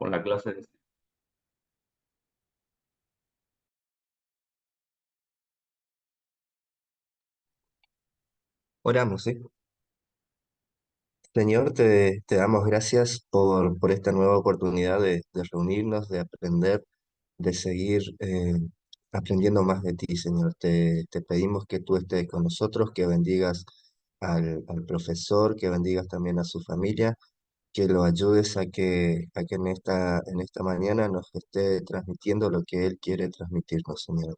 con la clase de este. Oramos, ¿sí? Señor, te damos gracias por esta nueva oportunidad de reunirnos, de aprender, de seguir aprendiendo más de ti, Señor. Te pedimos que tú estés con nosotros, que bendigas al profesor, que bendigas también a su familia, que lo ayudes a que en esta mañana nos esté transmitiendo lo que Él quiere transmitirnos, Señor.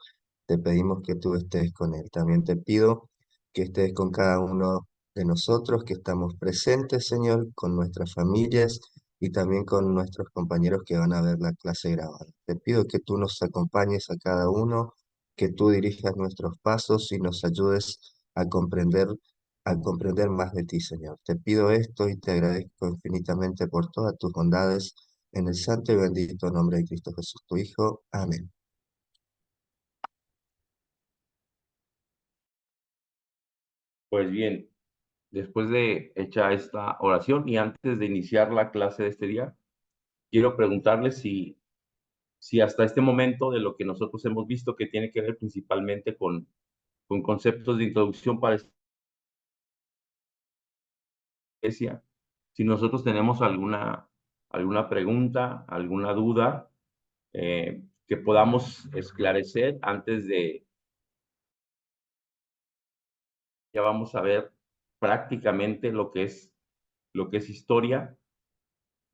Te pedimos que tú estés con Él. También te pido que estés con cada uno de nosotros, que estamos presentes, Señor, con nuestras familias y también con nuestros compañeros que van a ver la clase grabada. Te pido que tú nos acompañes a cada uno, que tú dirijas nuestros pasos y nos ayudes a comprender más de ti, Señor. Te pido esto y te agradezco infinitamente por todas tus bondades, en el santo y bendito nombre de Cristo Jesús, tu Hijo. Amén. Pues bien, después de hecha esta oración y antes de iniciar la clase de este día, quiero preguntarles si hasta este momento de lo que nosotros hemos visto que tiene que ver principalmente con conceptos de introducción para esta iglesia, si nosotros tenemos alguna pregunta, alguna duda que podamos esclarecer antes de, ya vamos a ver prácticamente lo que es historia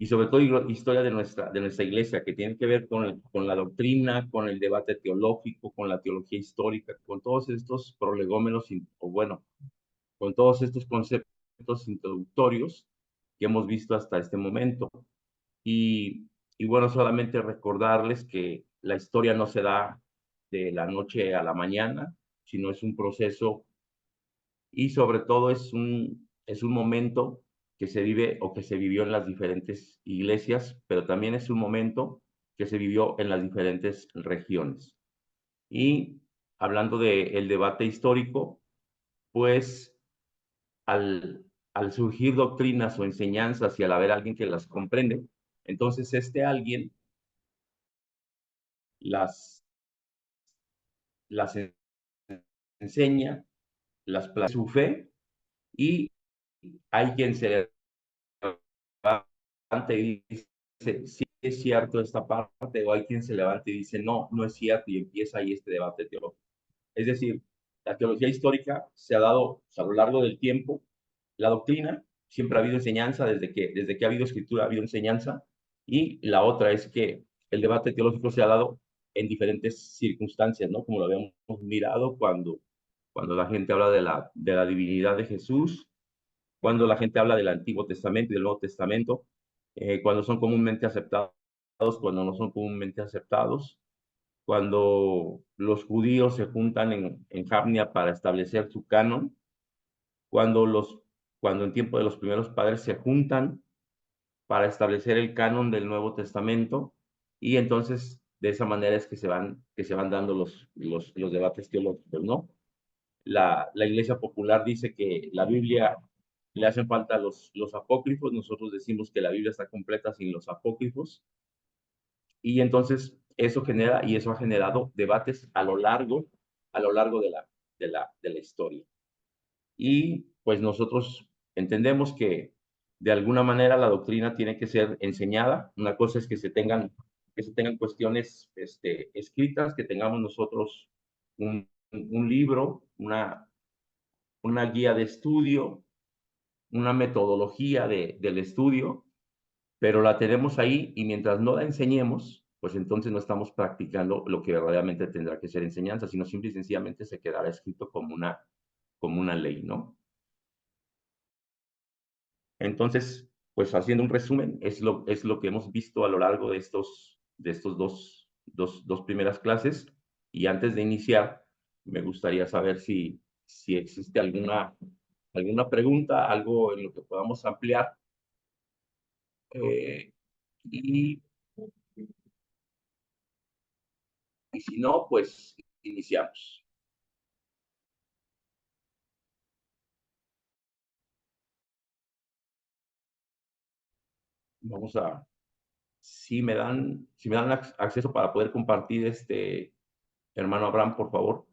y sobre todo historia de nuestra iglesia, que tiene que ver con la doctrina, con el debate teológico, con la teología histórica, con todos estos prolegómenos, o bueno, con todos estos conceptos introductorios que hemos visto hasta este momento. Y bueno, solamente recordarles que la historia no se da de la noche a la mañana, sino es un proceso y sobre todo es un momento que se vive o que se vivió en las diferentes iglesias, pero también es un momento que se vivió en las diferentes regiones. Y hablando del debate histórico, pues al surgir doctrinas o enseñanzas y al haber alguien que las comprende, entonces este alguien las, las enseña, las plasma su fe y hay quien se levanta y dice, sí es cierto esta parte, o hay quien se levanta y dice, no, no es cierto, y empieza ahí este debate teológico. Es decir, la teología histórica se ha dado a lo largo del tiempo, la doctrina, siempre ha habido enseñanza, desde que ha habido escritura ha habido enseñanza, y la otra es que el debate teológico se ha dado en diferentes circunstancias, ¿no? Como lo habíamos mirado cuando la gente habla de la divinidad de Jesús, cuando la gente habla del Antiguo Testamento y del Nuevo Testamento, cuando son comúnmente aceptados, cuando no son comúnmente aceptados, cuando los judíos se juntan en Jamnia para establecer su canon, cuando, los, cuando en tiempo de los primeros padres se juntan para establecer el canon del Nuevo Testamento, y entonces de esa manera es que se van dando los debates teológicos, ¿no? La Iglesia Popular dice que la Biblia le hacen falta los apócrifos, nosotros decimos que la Biblia está completa sin los apócrifos, y entonces eso ha generado debates a lo largo de la historia. Y pues nosotros entendemos que de alguna manera la doctrina tiene que ser enseñada. Una cosa es que se tengan cuestiones escritas, que tengamos nosotros un libro, una guía de estudio, una metodología del estudio, pero la tenemos ahí y mientras no la enseñemos, pues entonces no estamos practicando lo que verdaderamente tendrá que ser enseñanza, sino simple y sencillamente se quedará escrito como una ley, ¿no? Entonces, pues haciendo un resumen, es lo que hemos visto a lo largo de estos dos primeras clases. Y antes de iniciar, me gustaría saber si existe alguna pregunta, algo en lo que podamos ampliar. eh, y, y si no, pues iniciamos. Vamos a si me dan acceso para poder compartir, hermano Abraham, por favor.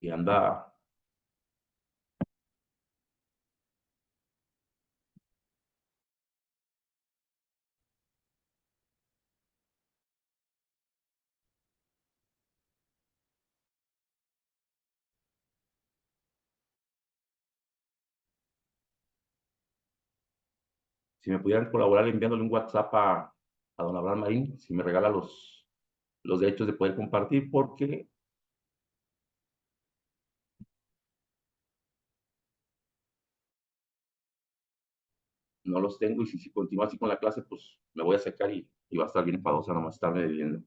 Y anda, si me pudieran colaborar enviándole un WhatsApp a don Abraham Marín, si me regala los derechos de poder compartir, porque no los tengo, y si continúo así con la clase, pues me voy a sacar y va a estar bien enfadosa nomás estarme viendo.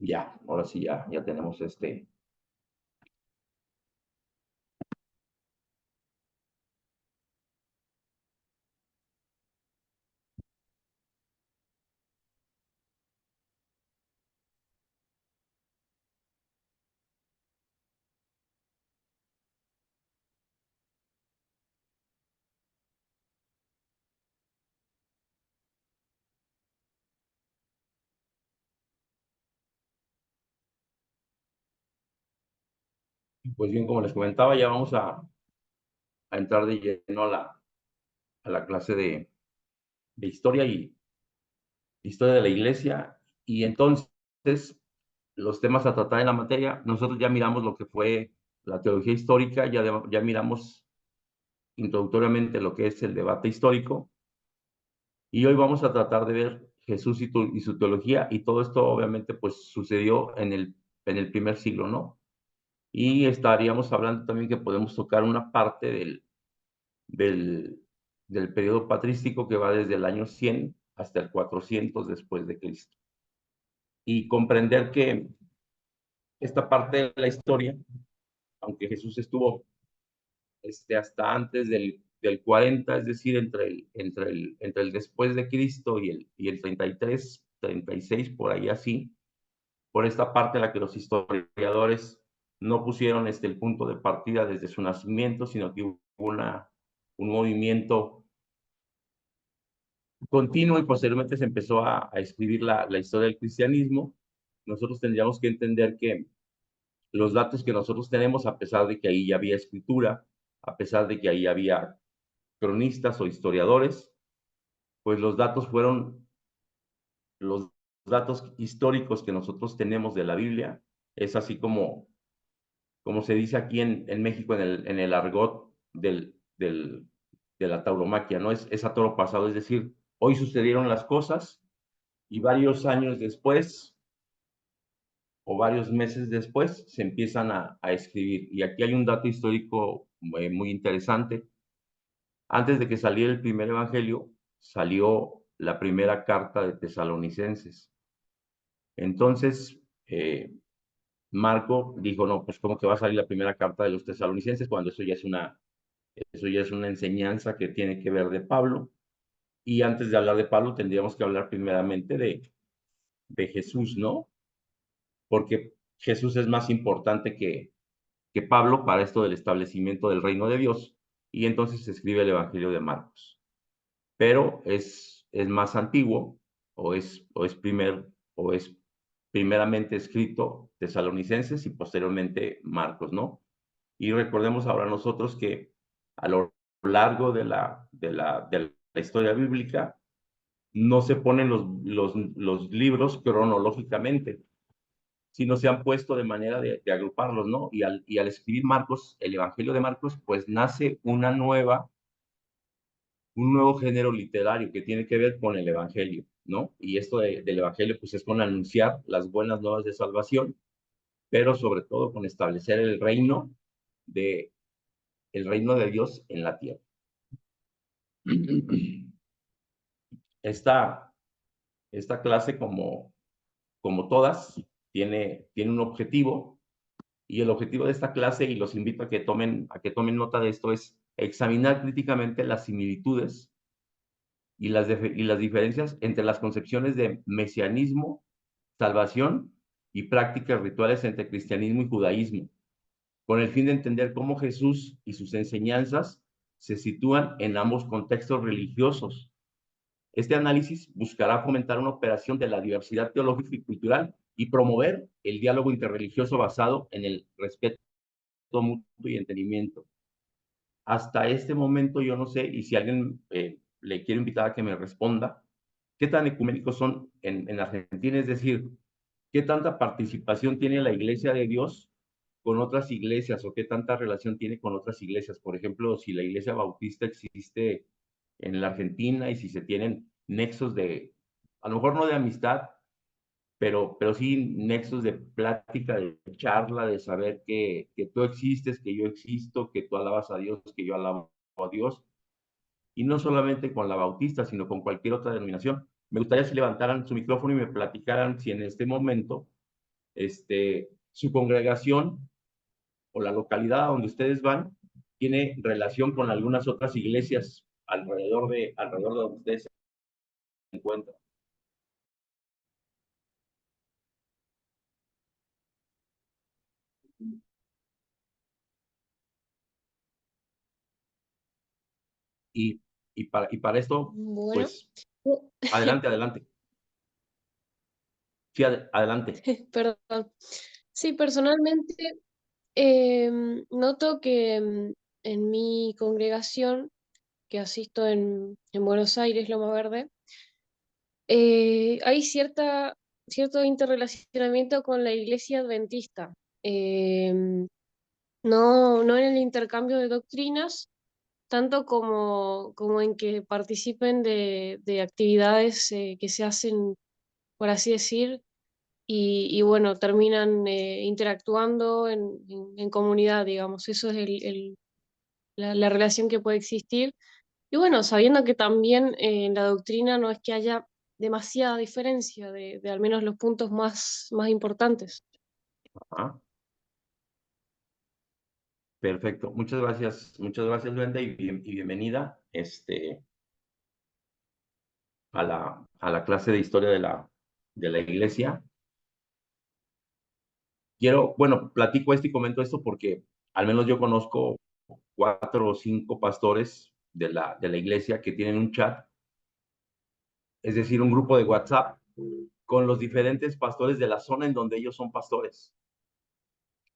Ya, ahora sí, ya tenemos Pues bien, como les comentaba, ya vamos a entrar de lleno a la clase de historia y historia de la iglesia. Y entonces, los temas a tratar en la materia, nosotros ya miramos lo que fue la teología histórica, ya miramos introductoriamente lo que es el debate histórico, y hoy vamos a tratar de ver Jesús y su teología, y todo esto obviamente pues sucedió en el primer siglo, ¿no? Y estaríamos hablando también que podemos tocar una parte del, del periodo patrístico que va desde el año 100 hasta el 400 después de Cristo. Y comprender que esta parte de la historia, aunque Jesús estuvo hasta antes del 40, es decir, entre el después de Cristo y el 33, 36, por ahí así, por esta parte en la que los historiadores no pusieron el punto de partida desde su nacimiento, sino que hubo un movimiento continuo y posteriormente se empezó a escribir la historia del cristianismo. Nosotros tendríamos que entender que los datos que nosotros tenemos, a pesar de que ahí ya había escritura, a pesar de que ahí había cronistas o historiadores, pues los datos históricos que nosotros tenemos de la Biblia, es así como se dice aquí en México en el argot de la tauromaquia, ¿no? Es a toro pasado, es decir, hoy sucedieron las cosas y varios años después o varios meses después se empiezan a escribir. Y aquí hay un dato histórico muy interesante. Antes de que saliera el primer evangelio, salió la primera carta de Tesalonicenses. Entonces, Marco dijo, no, pues cómo que va a salir la primera carta de los tesalonicenses cuando eso ya es una enseñanza que tiene que ver de Pablo. Y antes de hablar de Pablo, tendríamos que hablar primeramente de Jesús, ¿no? Porque Jesús es más importante que Pablo para esto del establecimiento del reino de Dios. Y entonces se escribe el Evangelio de Marcos. Pero es más antiguo, o es primeramente escrito Tesalonicenses y posteriormente Marcos, ¿no? Y recordemos ahora nosotros que a lo largo de la historia bíblica no se ponen los libros cronológicamente, sino se han puesto de manera de agruparlos, ¿no? Y al escribir Marcos, el Evangelio de Marcos, pues nace un nuevo género literario que tiene que ver con el Evangelio, ¿no? Y esto del Evangelio, pues es con anunciar las buenas nuevas de salvación, pero sobre todo con establecer de, el reino de Dios en la tierra. Esta, esta clase, como todas, tiene un objetivo, y el objetivo de esta clase, y los invito a que tomen nota de esto, es examinar críticamente las similitudes y las diferencias entre las concepciones de mesianismo, salvación y prácticas rituales entre cristianismo y judaísmo, con el fin de entender cómo Jesús y sus enseñanzas se sitúan en ambos contextos religiosos. Este análisis buscará fomentar una operación de la diversidad teológica y cultural y promover el diálogo interreligioso basado en el respeto mutuo y entendimiento. Hasta este momento yo no sé, y si alguien le quiero invitar a que me responda, ¿qué tan ecuménicos son en Argentina? Es decir, ¿qué tanta participación tiene la Iglesia de Dios con otras iglesias o qué tanta relación tiene con otras iglesias? Por ejemplo, si la Iglesia Bautista existe en la Argentina y si se tienen nexos a lo mejor no de amistad, pero sí nexos de plática, de charla, de saber que tú existes, que yo existo, que tú alabas a Dios, que yo alabo a Dios, y no solamente con la bautista, sino con cualquier otra denominación. Me gustaría si levantaran su micrófono y me platicaran si en este momento su congregación o la localidad a donde ustedes van tiene relación con algunas otras iglesias alrededor de donde ustedes se encuentran. Y, y para esto, Bueno, pues, adelante, adelante. Sí, adelante. perdón. Sí, personalmente noto que en mi congregación, que asisto en Buenos Aires, Loma Verde, hay cierto interrelacionamiento con la iglesia adventista. No en el intercambio de doctrinas, tanto como en que participen de actividades que se hacen, por así decir, y bueno, terminan interactuando en comunidad, digamos. Eso es la relación que puede existir. Y bueno, sabiendo que también en la doctrina no es que haya demasiada diferencia de al menos los puntos más importantes. Ajá. Perfecto. Muchas gracias, Brenda, y bienvenida a la clase de historia de la iglesia. Bueno, platico esto y comento esto porque al menos yo conozco 4 o 5 pastores de la iglesia que tienen un chat, es decir, un grupo de WhatsApp con los diferentes pastores de la zona en donde ellos son pastores.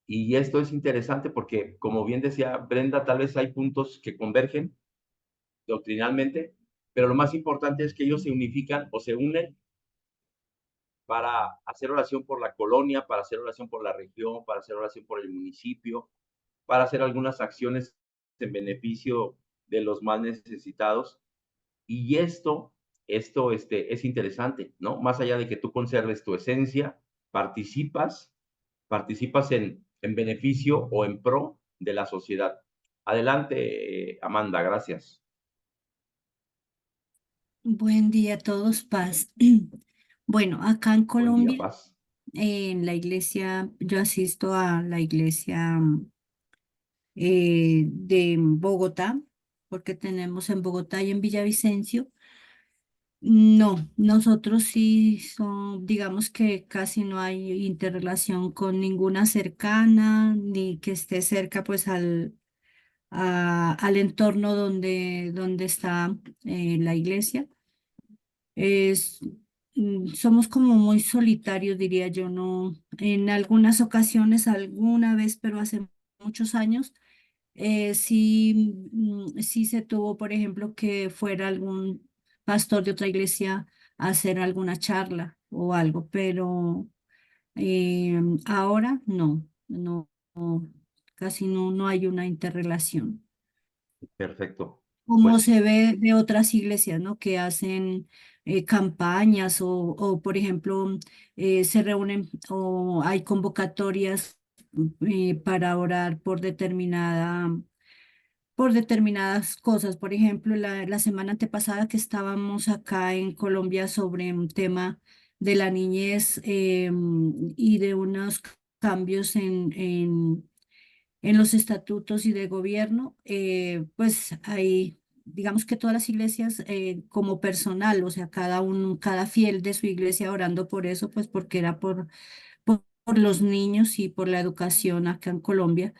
Y esto es interesante porque, como bien decía Brenda, tal vez hay puntos que convergen doctrinalmente, pero lo más importante es que ellos se unifican o se unen para hacer oración por la colonia, para hacer oración por la región, para hacer oración por el municipio, para hacer algunas acciones en beneficio de los más necesitados. Y esto es interesante, ¿no? Más allá de que tú conserves tu esencia, participas en beneficio o en pro de la sociedad. Adelante, Amanda, gracias. Buen día a todos, paz. Bueno, acá en Buen día, Colombia, paz. en la iglesia, yo asisto a la iglesia de Bogotá, porque tenemos en Bogotá y en Villavicencio. No, nosotros sí son, digamos que casi no hay interrelación con ninguna cercana, ni que esté cerca pues al entorno donde está la iglesia. Es, somos como muy solitarios, diría yo, no, en algunas ocasiones, alguna vez, pero hace muchos años, sí, sí se tuvo, por ejemplo, que fuera algún pastor de otra iglesia a hacer alguna charla o algo, pero ahora no, casi no hay una interrelación. Perfecto. Como Pues se ve de otras iglesias, ¿no? Que hacen campañas o, por ejemplo, se reúnen o hay convocatorias para orar por determinadas cosas. Por ejemplo, la semana antepasada que estábamos acá en Colombia sobre un tema de la niñez y de unos cambios en los estatutos y de gobierno, pues hay, digamos que todas las iglesias como personal, o sea, cada fiel de su iglesia orando por eso, pues porque era por los niños y por la educación acá en Colombia,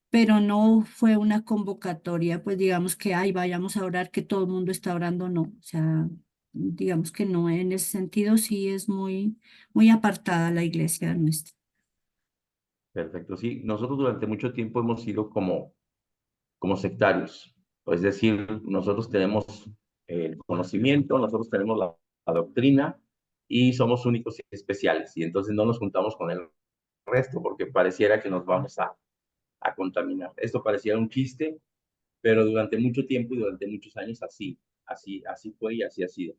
pero no fue una convocatoria, pues digamos que, ay, vayamos a orar, que todo el mundo está orando, no, o sea, digamos que no, en ese sentido sí es muy apartada la iglesia nuestra. perfecto. Sí, nosotros durante mucho tiempo hemos sido como sectarios. Es decir, nosotros tenemos el conocimiento, nosotros tenemos la doctrina y somos únicos y especiales. Y entonces no nos juntamos con el resto porque pareciera que nos vamos a contaminar. Esto pareciera un chiste, pero durante mucho tiempo y durante muchos años así fue y así ha sido.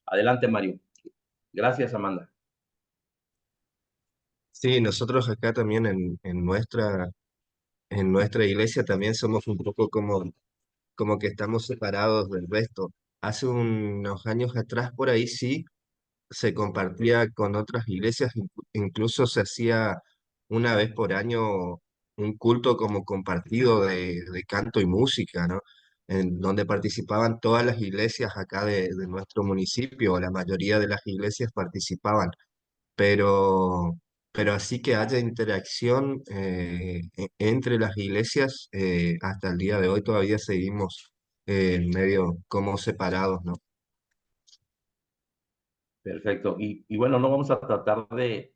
Adelante, Mario. Gracias, Amanda. Sí, nosotros acá también en nuestra iglesia también somos un poco como que estamos separados del resto. Hace unos años atrás por ahí sí se compartía con otras iglesias, incluso se hacía una vez por año un culto como compartido de canto y música, ¿no? En donde participaban todas las iglesias acá de nuestro municipio, o la mayoría de las iglesias participaban, pero, pero así que haya interacción entre las iglesias, hasta el día de hoy todavía seguimos medio como separados, ¿no? Perfecto. Y bueno, no vamos a tratar de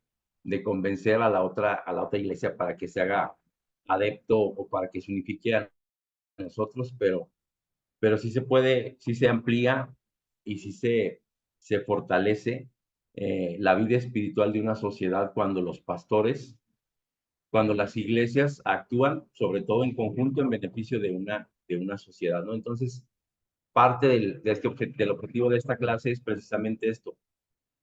convencer a la otra iglesia para que se haga adepto o para que se unifique a nosotros, pero sí se puede, sí se amplía y sí se fortalece la vida espiritual de una sociedad cuando los pastores, cuando las iglesias actúan, sobre todo en conjunto, en beneficio de una sociedad, ¿no? Entonces, parte del objetivo de esta clase es precisamente esto,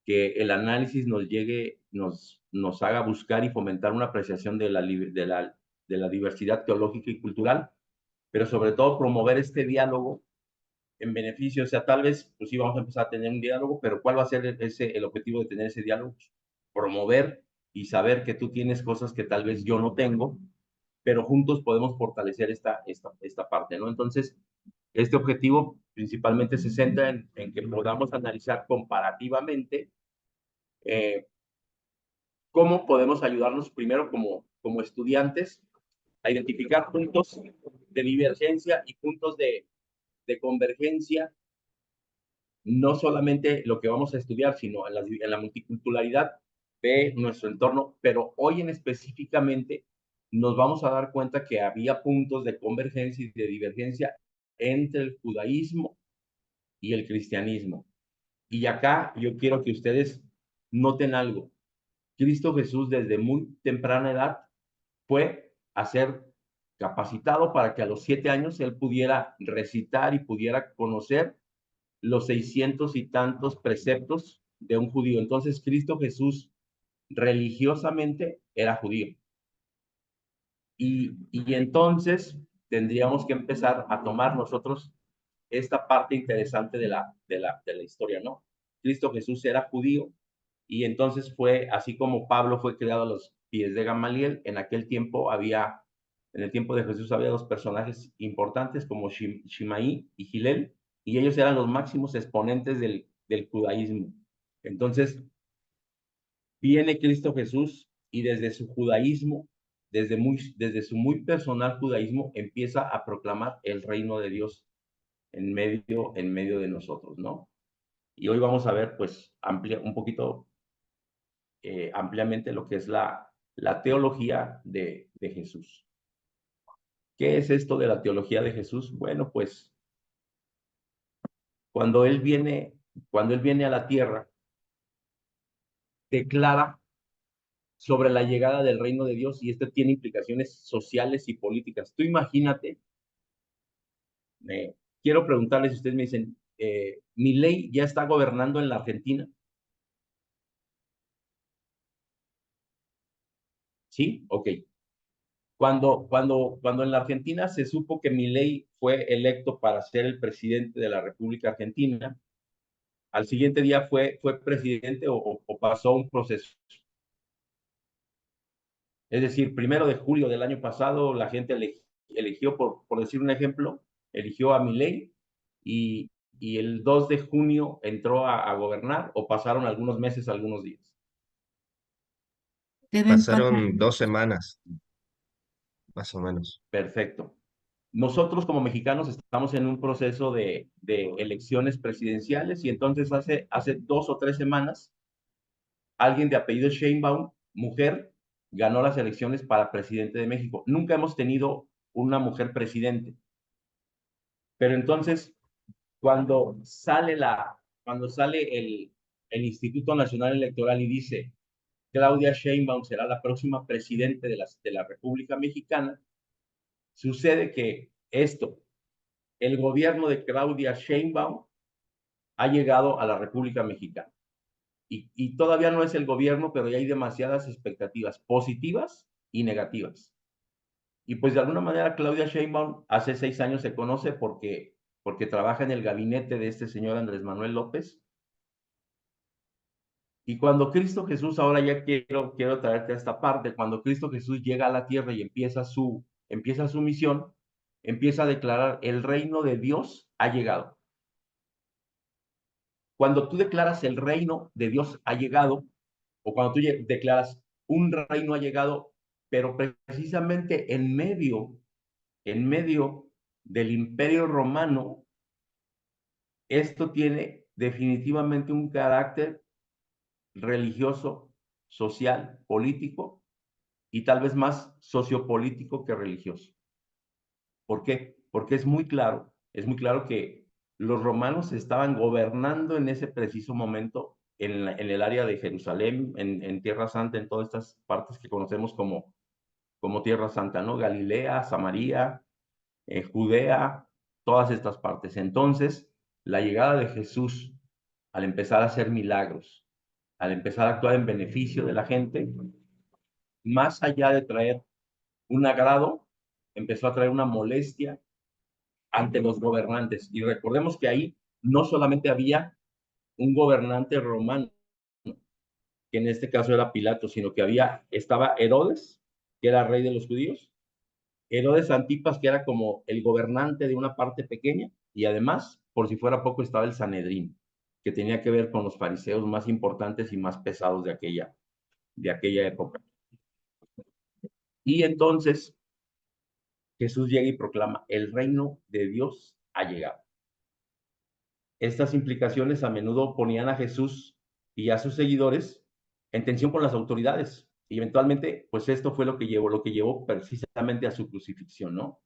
que el análisis nos haga buscar y fomentar una apreciación de la diversidad teológica y cultural, pero sobre todo promover este diálogo en beneficio. O sea, tal vez, pues sí, vamos a empezar a tener un diálogo, pero ¿cuál va a ser el objetivo de tener ese diálogo? Promover y saber que tú tienes cosas que tal vez yo no tengo, pero juntos podemos fortalecer esta parte, ¿no? Entonces, este objetivo principalmente se centra en que podamos analizar comparativamente eh, cómo podemos ayudarnos primero como estudiantes a identificar puntos de divergencia y puntos de convergencia, no solamente lo que vamos a estudiar, sino en la multiculturalidad de nuestro entorno, pero hoy en específicamente nos vamos a dar cuenta que había puntos de convergencia y de divergencia entre el judaísmo y el cristianismo. Y acá yo quiero que ustedes noten algo. Cristo Jesús desde muy temprana edad fue a ser capacitado para que a los 7 años él pudiera recitar y pudiera conocer los 600 y tantos preceptos de un judío. Entonces Cristo Jesús religiosamente era judío. Y entonces tendríamos que empezar a tomar nosotros esta parte interesante de la historia, ¿no? Cristo Jesús era judío y entonces fue, así como Pablo fue creado a los pies de Gamaliel, en el tiempo de Jesús había dos personajes importantes como Shimaí y Gilel, y ellos eran los máximos exponentes del judaísmo. Entonces, viene Cristo Jesús y desde su judaísmo, desde su muy personal judaísmo, empieza a proclamar el reino de Dios en medio de nosotros, ¿no? Y hoy vamos a ver, pues, un poquito ampliamente lo que es la teología de Jesús. ¿Qué es esto de la teología de Jesús? Bueno, pues cuando él viene a la tierra, declara sobre la llegada del reino de Dios y esto tiene implicaciones sociales y políticas. Tú imagínate, quiero preguntarles si ustedes me dicen, ¿Milei ya está gobernando en la Argentina? ¿Sí? Ok. Cuando en la Argentina se supo que Milei fue electo para ser el presidente de la República Argentina, al siguiente día fue presidente o pasó un proceso. Es decir, 1 de julio del año pasado, la gente eligió, por decir un ejemplo, eligió a Milei y, y el 2 de junio entró a gobernar o pasaron algunos meses, algunos días. Deben pasar. Pasaron 2 semanas, más o menos. Perfecto. Nosotros como mexicanos estamos en un proceso de elecciones presidenciales y entonces hace 2 o 3 semanas alguien de apellido Sheinbaum, mujer, ganó las elecciones para presidente de México. Nunca hemos tenido una mujer presidente. Pero entonces, cuando sale el Instituto Nacional Electoral y dice, Claudia Sheinbaum será la próxima presidente de la República Mexicana, sucede que el gobierno de Claudia Sheinbaum ha llegado a la República Mexicana. Y todavía no es el gobierno, pero ya hay demasiadas expectativas positivas y negativas. Y pues de alguna manera Claudia Sheinbaum hace 6 años se conoce porque trabaja en el gabinete de este señor Andrés Manuel López. Y cuando Cristo Jesús, ahora ya quiero traerte a esta parte, cuando Cristo Jesús llega a la tierra y empieza su misión, empieza a declarar, el reino de Dios ha llegado. Cuando tú declaras el reino de Dios ha llegado, o cuando tú declaras un reino ha llegado, pero precisamente en medio del Imperio Romano, esto tiene definitivamente un carácter religioso, social, político y tal vez más sociopolítico que religioso. ¿Por qué? Porque es muy claro que los romanos estaban gobernando en ese preciso momento en el área de Jerusalén, en Tierra Santa, en todas estas partes que conocemos como Tierra Santa, ¿no? Galilea, Samaria, Judea, todas estas partes. Entonces, la llegada de Jesús, al empezar a hacer milagros, al empezar a actuar en beneficio de la gente, más allá de traer un agrado, empezó a traer una molestia ante los gobernantes. Y recordemos que ahí no solamente había un gobernante romano, que en este caso era Pilato, sino que estaba Herodes, que era rey de los judíos, Herodes Antipas, que era como el gobernante de una parte pequeña, y además, por si fuera poco, estaba el Sanedrín, que tenía que ver con los fariseos más importantes y más pesados de aquella época. Y entonces Jesús llega y proclama, el reino de Dios ha llegado. Estas implicaciones a menudo ponían a Jesús y a sus seguidores en tensión con las autoridades. Y eventualmente, pues esto fue lo que llevó precisamente a su crucifixión, ¿no?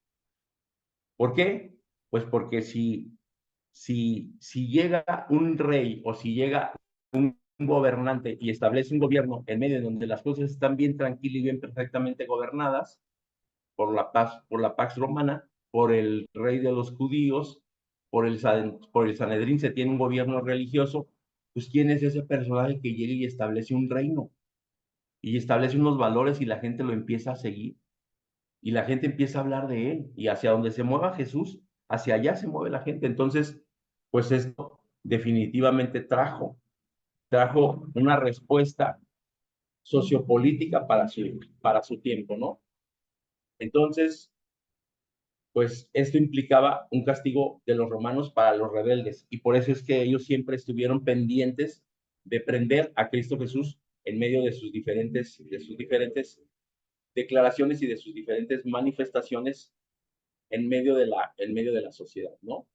¿Por qué? Pues porque si llega un rey o si llega un gobernante y establece un gobierno en medio de donde las cosas están bien tranquilas y bien perfectamente gobernadas por la Pax Romana, por el rey de los judíos, por el Sanedrín se tiene un gobierno religioso, pues ¿quién es ese personaje que llega y establece un reino? Y establece unos valores y la gente lo empieza a seguir. Y la gente empieza a hablar de él. Y hacia donde se mueva Jesús, hacia allá se mueve la gente. Entonces, pues esto definitivamente trajo una respuesta sociopolítica para su tiempo, ¿no? Entonces, pues esto implicaba un castigo de los romanos para los rebeldes y por eso es que ellos siempre estuvieron pendientes de prender a Cristo Jesús en medio de sus diferentes declaraciones y de sus diferentes manifestaciones en medio de la sociedad, ¿no?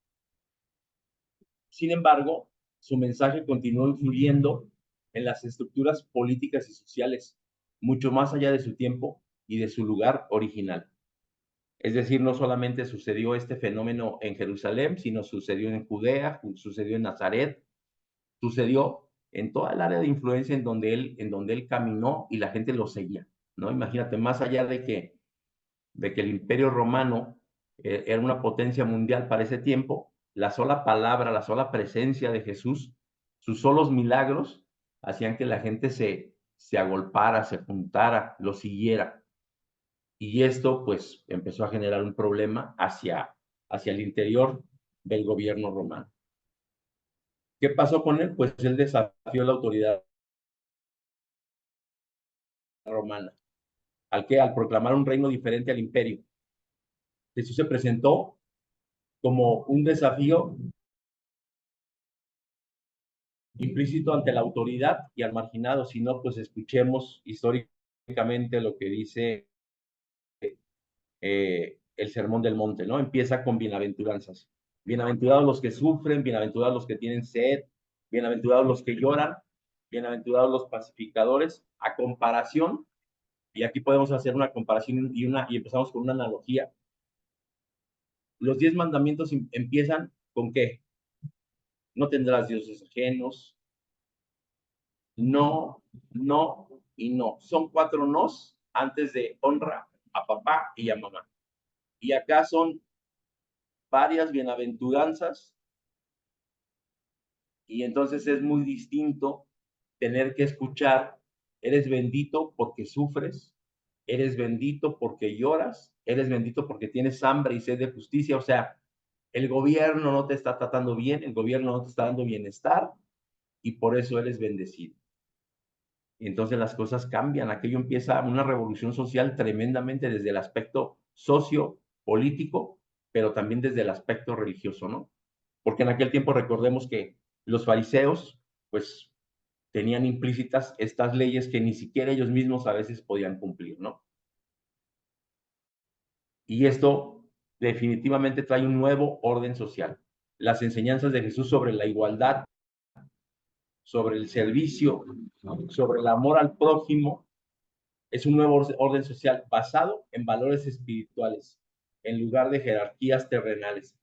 Sin embargo, su mensaje continuó influyendo en las estructuras políticas y sociales, mucho más allá de su tiempo y de su lugar original. Es decir, no solamente sucedió este fenómeno en Jerusalén, sino sucedió en Judea, sucedió en Nazaret, sucedió en toda el área de influencia en donde él caminó y la gente lo seguía, ¿no? Imagínate, más allá de que el Imperio Romano era una potencia mundial para ese tiempo, la sola palabra, la sola presencia de Jesús, sus solos milagros, hacían que la gente se agolpara, se juntara, lo siguiera. Y esto, pues, empezó a generar un problema hacia el interior del gobierno romano. ¿Qué pasó con él? Pues él desafió la autoridad romana. ¿Al qué? Al proclamar un reino diferente al imperio. Jesús se presentó como un desafío implícito ante la autoridad y al marginado. Si no, pues escuchemos históricamente lo que dice el Sermón del Monte, ¿no? Empieza con bienaventuranzas. Bienaventurados los que sufren, bienaventurados los que tienen sed, bienaventurados los que lloran, bienaventurados los pacificadores, a comparación, y aquí podemos hacer una comparación y empezamos con una analogía. Los 10 mandamientos empiezan con ¿qué? No tendrás dioses ajenos, no, no y no. Son 4 nos antes de honra a papá y a mamá. Y acá son varias bienaventuranzas y entonces es muy distinto tener que escuchar, eres bendito porque sufres, eres bendito porque lloras, eres bendito porque tienes hambre y sed de justicia. O sea, el gobierno no te está tratando bien, el gobierno no te está dando bienestar y por eso eres bendecido. Y entonces las cosas cambian, aquello empieza una revolución social tremendamente desde el aspecto sociopolítico, pero también desde el aspecto religioso, ¿no? Porque en aquel tiempo recordemos que los fariseos, pues, tenían implícitas estas leyes que ni siquiera ellos mismos a veces podían cumplir, ¿no? Y esto definitivamente trae un nuevo orden social. Las enseñanzas de Jesús sobre la igualdad, sobre el servicio, sobre el amor al prójimo, es un nuevo orden social basado en valores espirituales, en lugar de jerarquías terrenales.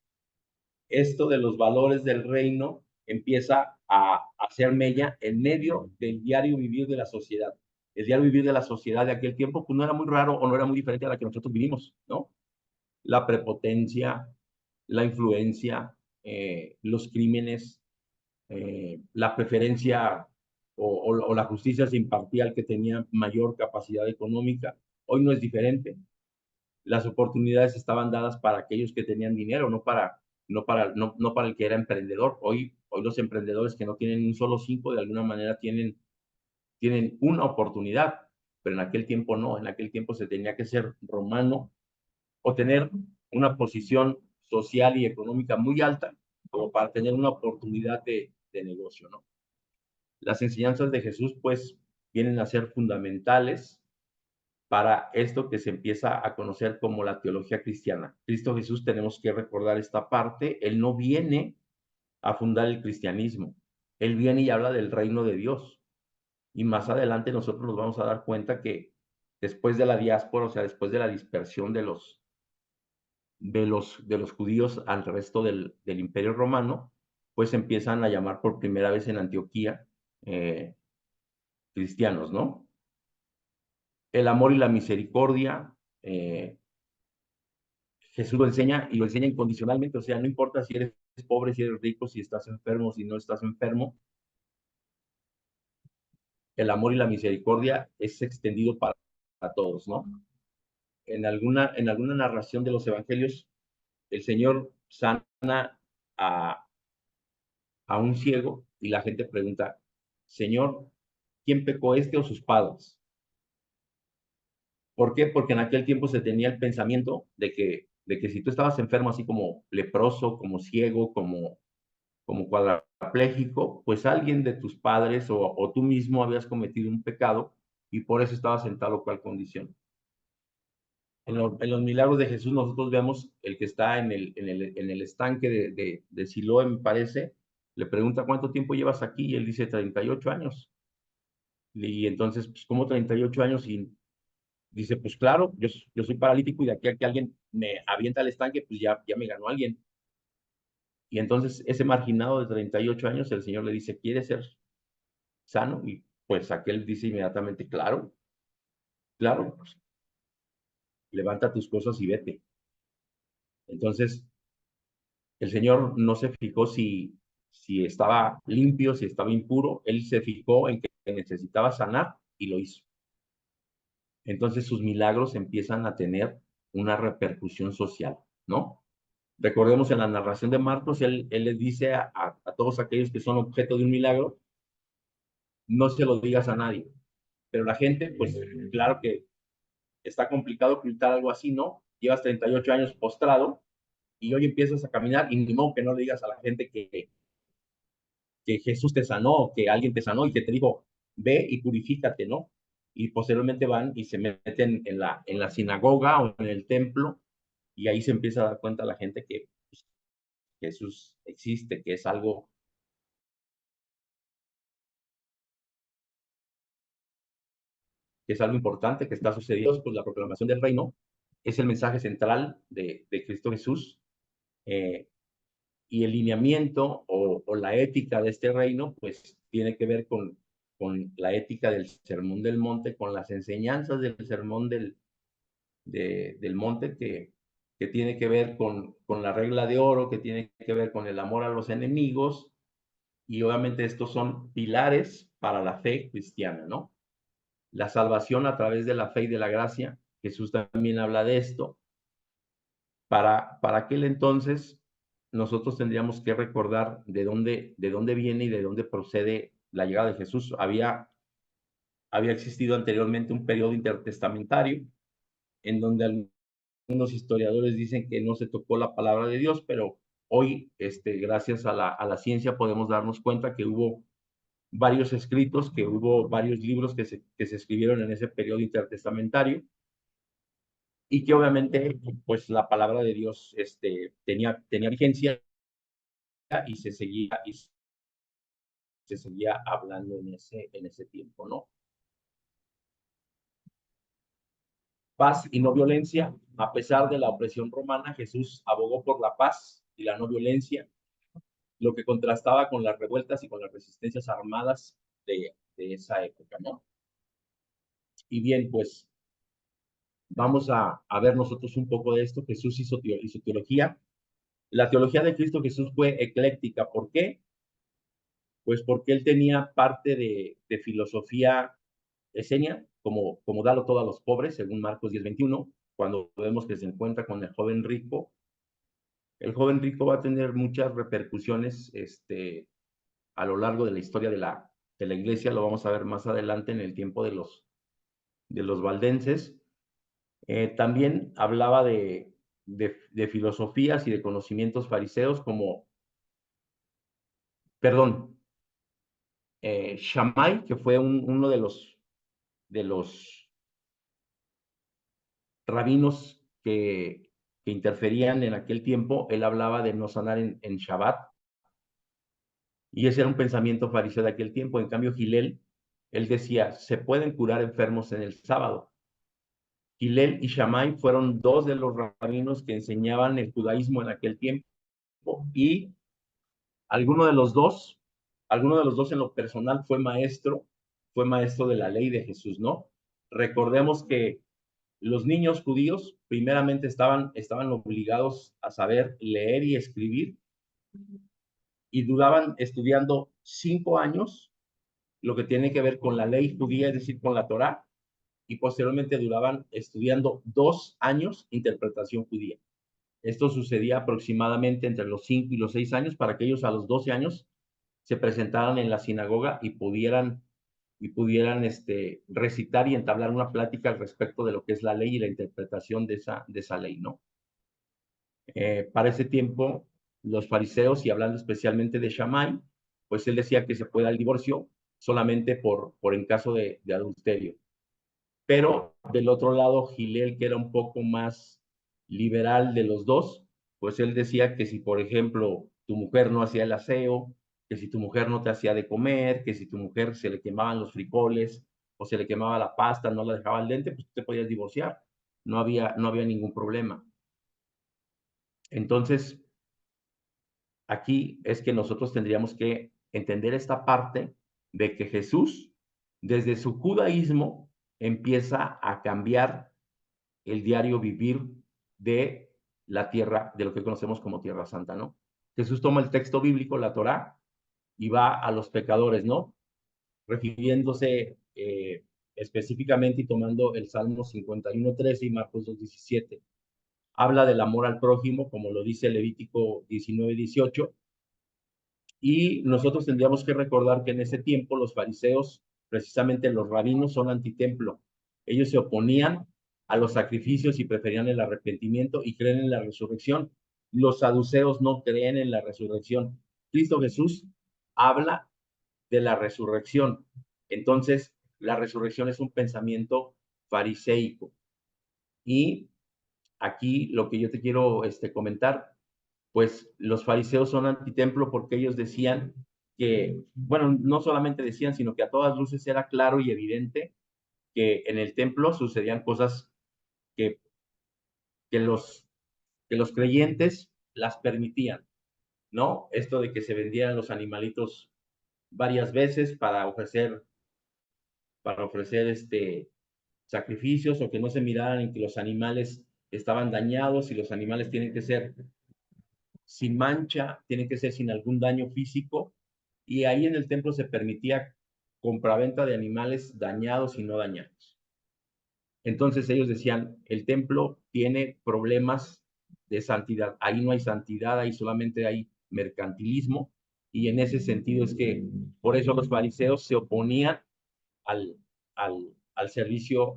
Esto de los valores del reino empieza a hacer mella en medio del diario vivir de la sociedad. El diario vivir de la sociedad de aquel tiempo pues no era muy raro o no era muy diferente a la que nosotros vivimos, ¿no? La prepotencia, la influencia, los crímenes, la preferencia o la justicia se impartía al que tenía mayor capacidad económica. Hoy no es diferente. Las oportunidades estaban dadas para aquellos que tenían dinero, no para el que era emprendedor. Hoy los emprendedores que no tienen un solo 5 de alguna manera tienen una oportunidad, pero en aquel tiempo no. En aquel tiempo se tenía que ser romano o tener una posición social y económica muy alta como para tener una oportunidad de negocio, ¿no? Las enseñanzas de Jesús, pues, vienen a ser fundamentales para esto que se empieza a conocer como la teología cristiana. Cristo Jesús, tenemos que recordar esta parte, Él no viene a fundar el cristianismo, Él viene y habla del reino de Dios. Y más adelante nosotros nos vamos a dar cuenta que después de la diáspora, o sea, después de la dispersión de los judíos al resto del Imperio Romano, pues empiezan a llamar por primera vez en Antioquía cristianos, ¿no? El amor y la misericordia, Jesús lo enseña y lo enseña incondicionalmente, o sea, no importa si eres pobre, si eres rico, si estás enfermo, si no estás enfermo, el amor y la misericordia es extendido para todos, ¿no? En alguna narración de los evangelios, el Señor sana a un ciego y la gente pregunta, Señor, ¿quién pecó, este o sus padres? ¿Por qué? Porque en aquel tiempo se tenía el pensamiento de que si tú estabas enfermo así como leproso, como ciego, como cuadrapléjico, pues alguien de tus padres o tú mismo habías cometido un pecado y por eso estabas en tal o cual condición. En los milagros de Jesús nosotros vemos el que está en el estanque de Siloé, me parece, le pregunta cuánto tiempo llevas aquí y él dice 38 años. Y entonces, pues, ¿cómo 38 años? Y dice, pues claro, yo soy paralítico y de aquí a que alguien me avienta al estanque, pues ya me ganó alguien. Y entonces ese marginado de 38 años, el Señor le dice, ¿quieres ser sano? Y pues aquel dice inmediatamente, claro, claro, pues, levanta tus cosas y vete. Entonces, el Señor no se fijó si estaba limpio, si estaba impuro, Él se fijó en que necesitaba sanar y lo hizo. Entonces sus milagros empiezan a tener una repercusión social, ¿no? Recordemos en la narración de Marcos, él les dice a todos aquellos que son objeto de un milagro, no se lo digas a nadie. Pero la gente, pues claro que está complicado ocultar algo así, ¿no? Llevas 38 años postrado y hoy empiezas a caminar y ni modo que no le digas a la gente que Jesús te sanó, que alguien te sanó y que te dijo, ve y purifícate, ¿no? Y posteriormente van y se meten en la sinagoga o en el templo y ahí se empieza a dar cuenta la gente que pues, Jesús existe, que es algo importante que está sucediendo, pues la proclamación del reino es el mensaje central de Cristo Jesús, y el lineamiento o la ética de este reino, pues tiene que ver con la ética del Sermón del Monte, con las enseñanzas del Sermón del Monte, que tiene que ver con la regla de oro, que tiene que ver con el amor a los enemigos, y obviamente estos son pilares para la fe cristiana, ¿no? La salvación a través de la fe y de la gracia, Jesús también habla de esto. Para aquel entonces, nosotros tendríamos que recordar de dónde viene y de dónde procede la llegada de Jesús. Había existido anteriormente un periodo intertestamentario en donde algunos historiadores dicen que no se tocó la palabra de Dios, pero hoy, gracias a la ciencia, podemos darnos cuenta que hubo varios escritos, que hubo varios libros que se escribieron en ese periodo intertestamentario y que obviamente pues la palabra de Dios tenía vigencia y se seguía hablando en ese tiempo, ¿no? Paz y no violencia. A pesar de la opresión romana, Jesús abogó por la paz y la no violencia, lo que contrastaba con las revueltas y con las resistencias armadas de esa época, ¿no? Y bien, pues vamos a ver nosotros un poco de esto. Jesús hizo teología. La teología de Cristo Jesús fue ecléctica. ¿Por qué? Pues porque él tenía parte de filosofía esenia, como dalo todo a los pobres, según Marcos 10:21, cuando vemos que se encuentra con el joven rico. El joven rico va a tener muchas repercusiones a lo largo de la historia de la iglesia, lo vamos a ver más adelante en el tiempo de los valdenses. También hablaba de filosofías y de conocimientos fariseos como, perdón, Shammai, que fue uno de los rabinos que interferían en aquel tiempo. Él hablaba de no sanar en Shabbat, y ese era un pensamiento fariseo de aquel tiempo. En cambio, Gilel, él decía, se pueden curar enfermos en el sábado. Gilel y Shammai fueron dos de los rabinos que enseñaban el judaísmo en aquel tiempo, y alguno de los dos en lo personal fue maestro de la ley de Jesús, ¿no? Recordemos que los niños judíos primeramente estaban obligados a saber leer y escribir, y duraban estudiando 5 años lo que tiene que ver con la ley judía, es decir, con la Torá, y posteriormente duraban estudiando 2 años interpretación judía. Esto sucedía aproximadamente entre los 5 y los 6 años, para que ellos a los 12 años se presentaran en la sinagoga y pudieran recitar y entablar una plática al respecto de lo que es la ley y la interpretación de esa ley, ¿no? Para ese tiempo, los fariseos, y hablando especialmente de Shammai, pues él decía que se puede el divorcio solamente por en caso de adulterio. Pero del otro lado, Gilel, que era un poco más liberal de los dos, pues él decía que si, por ejemplo, tu mujer no hacía el aseo, que si tu mujer no te hacía de comer, que si tu mujer se le quemaban los frijoles, o se le quemaba la pasta, no la dejaba al dente, pues te podías divorciar. No había ningún problema. Entonces, aquí es que nosotros tendríamos que entender esta parte de que Jesús, desde su judaísmo, empieza a cambiar el diario vivir de la tierra, de lo que conocemos como Tierra Santa, ¿no? Jesús toma el texto bíblico, la Torá, y va a los pecadores, ¿no? Refiriéndose específicamente y tomando el Salmo 51:13 y Marcos 2:17. Habla del amor al prójimo, como lo dice Levítico 19:18, y nosotros tendríamos que recordar que en ese tiempo los fariseos, precisamente los rabinos, son antitemplo. Ellos se oponían a los sacrificios y preferían el arrepentimiento y creen en la resurrección. Los saduceos no creen en la resurrección. Cristo Jesús habla de la resurrección. Entonces, la resurrección es un pensamiento fariseico. Y aquí lo que yo te quiero comentar, pues los fariseos son antitemplo porque ellos decían que, bueno, no solamente decían, sino que a todas luces era claro y evidente que en el templo sucedían cosas que, que, los, que los creyentes las permitían, ¿no? Esto de que se vendieran los animalitos varias veces para ofrecer sacrificios, o que no se miraran en que los animales estaban dañados, y los animales tienen que ser sin mancha, tienen que ser sin algún daño físico, y ahí en el templo se permitía compraventa de animales dañados y no dañados. Entonces ellos decían, el templo tiene problemas de santidad, ahí no hay santidad, ahí solamente hay mercantilismo, y en ese sentido es que por eso los fariseos se oponían al, al servicio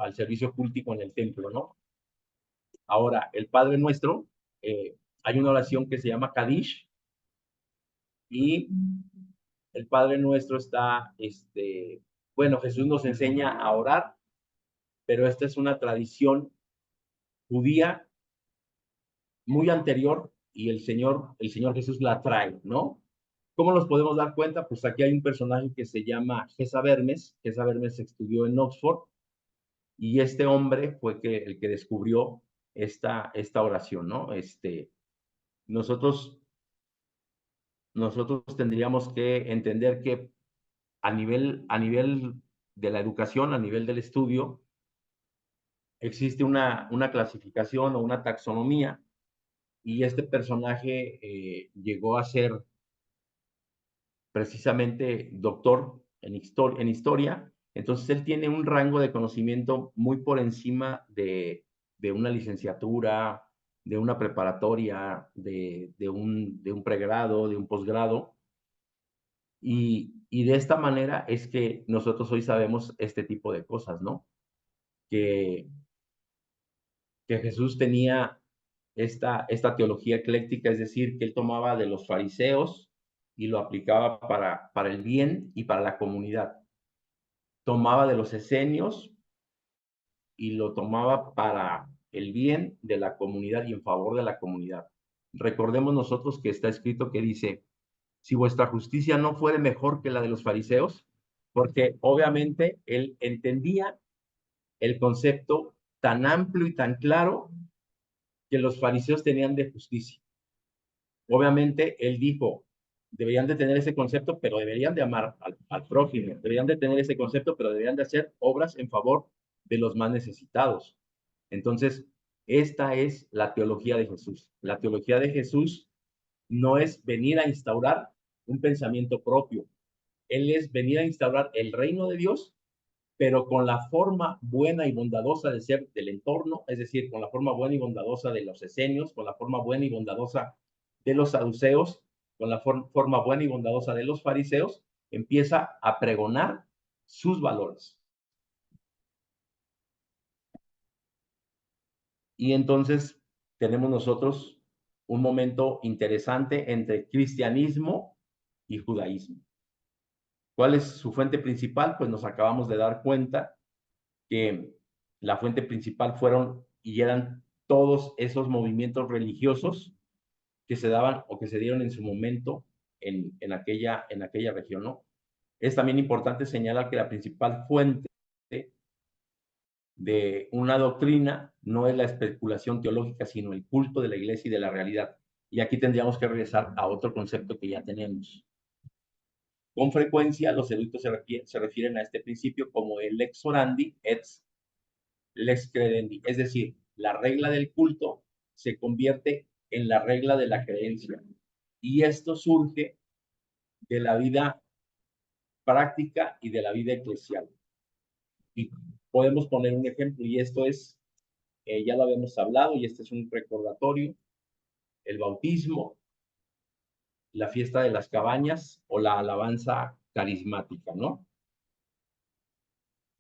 cultico en el templo, ¿no? Ahora, el Padre Nuestro, hay una oración que se llama Kadish, y el Padre Nuestro está, bueno, Jesús nos enseña a orar, pero esta es una tradición judía muy anterior, y el Señor Jesús la trae, ¿no? ¿Cómo nos podemos dar cuenta? Pues aquí hay un personaje que se llama Gesa Vermes. Gesa Vermes estudió en Oxford, y este hombre fue el que descubrió esta oración, ¿no? Nosotros, nosotros tendríamos que entender que a nivel de la educación, a nivel del estudio, existe una clasificación o una taxonomía, y este personaje llegó a ser precisamente doctor en historia. Entonces él tiene un rango de conocimiento muy por encima de una licenciatura, de una preparatoria, de un pregrado, de un posgrado, y de esta manera es que nosotros hoy sabemos este tipo de cosas, ¿no? Que, que Jesús tenía esta teología ecléctica, es decir, que él tomaba de los fariseos y lo aplicaba para el bien y para la comunidad. Tomaba de los esenios y lo tomaba para el bien de la comunidad y en favor de la comunidad. Recordemos nosotros que está escrito que dice, si vuestra justicia no fuere mejor que la de los fariseos, porque obviamente él entendía el concepto tan amplio y tan claro que los fariseos tenían de justicia. Obviamente él dijo, deberían de tener ese concepto, pero deberían de amar al prójimo, deberían de tener ese concepto, pero deberían de hacer obras en favor de los más necesitados. Entonces, esta es la teología de Jesús. La teología de Jesús no es venir a instaurar un pensamiento propio. Él es venir a instaurar el reino de Dios, pero con la forma buena y bondadosa de ser del entorno, es decir, con la forma buena y bondadosa de los esenios, con la forma buena y bondadosa de los saduceos, con la forma buena y bondadosa de los fariseos, empieza a pregonar sus valores. Y entonces tenemos nosotros un momento interesante entre cristianismo y judaísmo. ¿Cuál es su fuente principal? Pues nos acabamos de dar cuenta que la fuente principal fueron y eran todos esos movimientos religiosos que se daban o que se dieron en su momento en aquella región, ¿no? Es también importante señalar que la principal fuente de una doctrina no es la especulación teológica, sino el culto de la iglesia y de la realidad. Y aquí tendríamos que regresar a otro concepto que ya tenemos. Con frecuencia los eruditos se refieren a este principio como el lex orandi et lex credendi, es decir, la regla del culto se convierte en la regla de la creencia. Y esto surge de la vida práctica y de la vida eclesial. Y podemos poner un ejemplo, y esto es, ya lo habíamos hablado, y este es un recordatorio, el bautismo, la fiesta de las cabañas o la alabanza carismática, ¿no?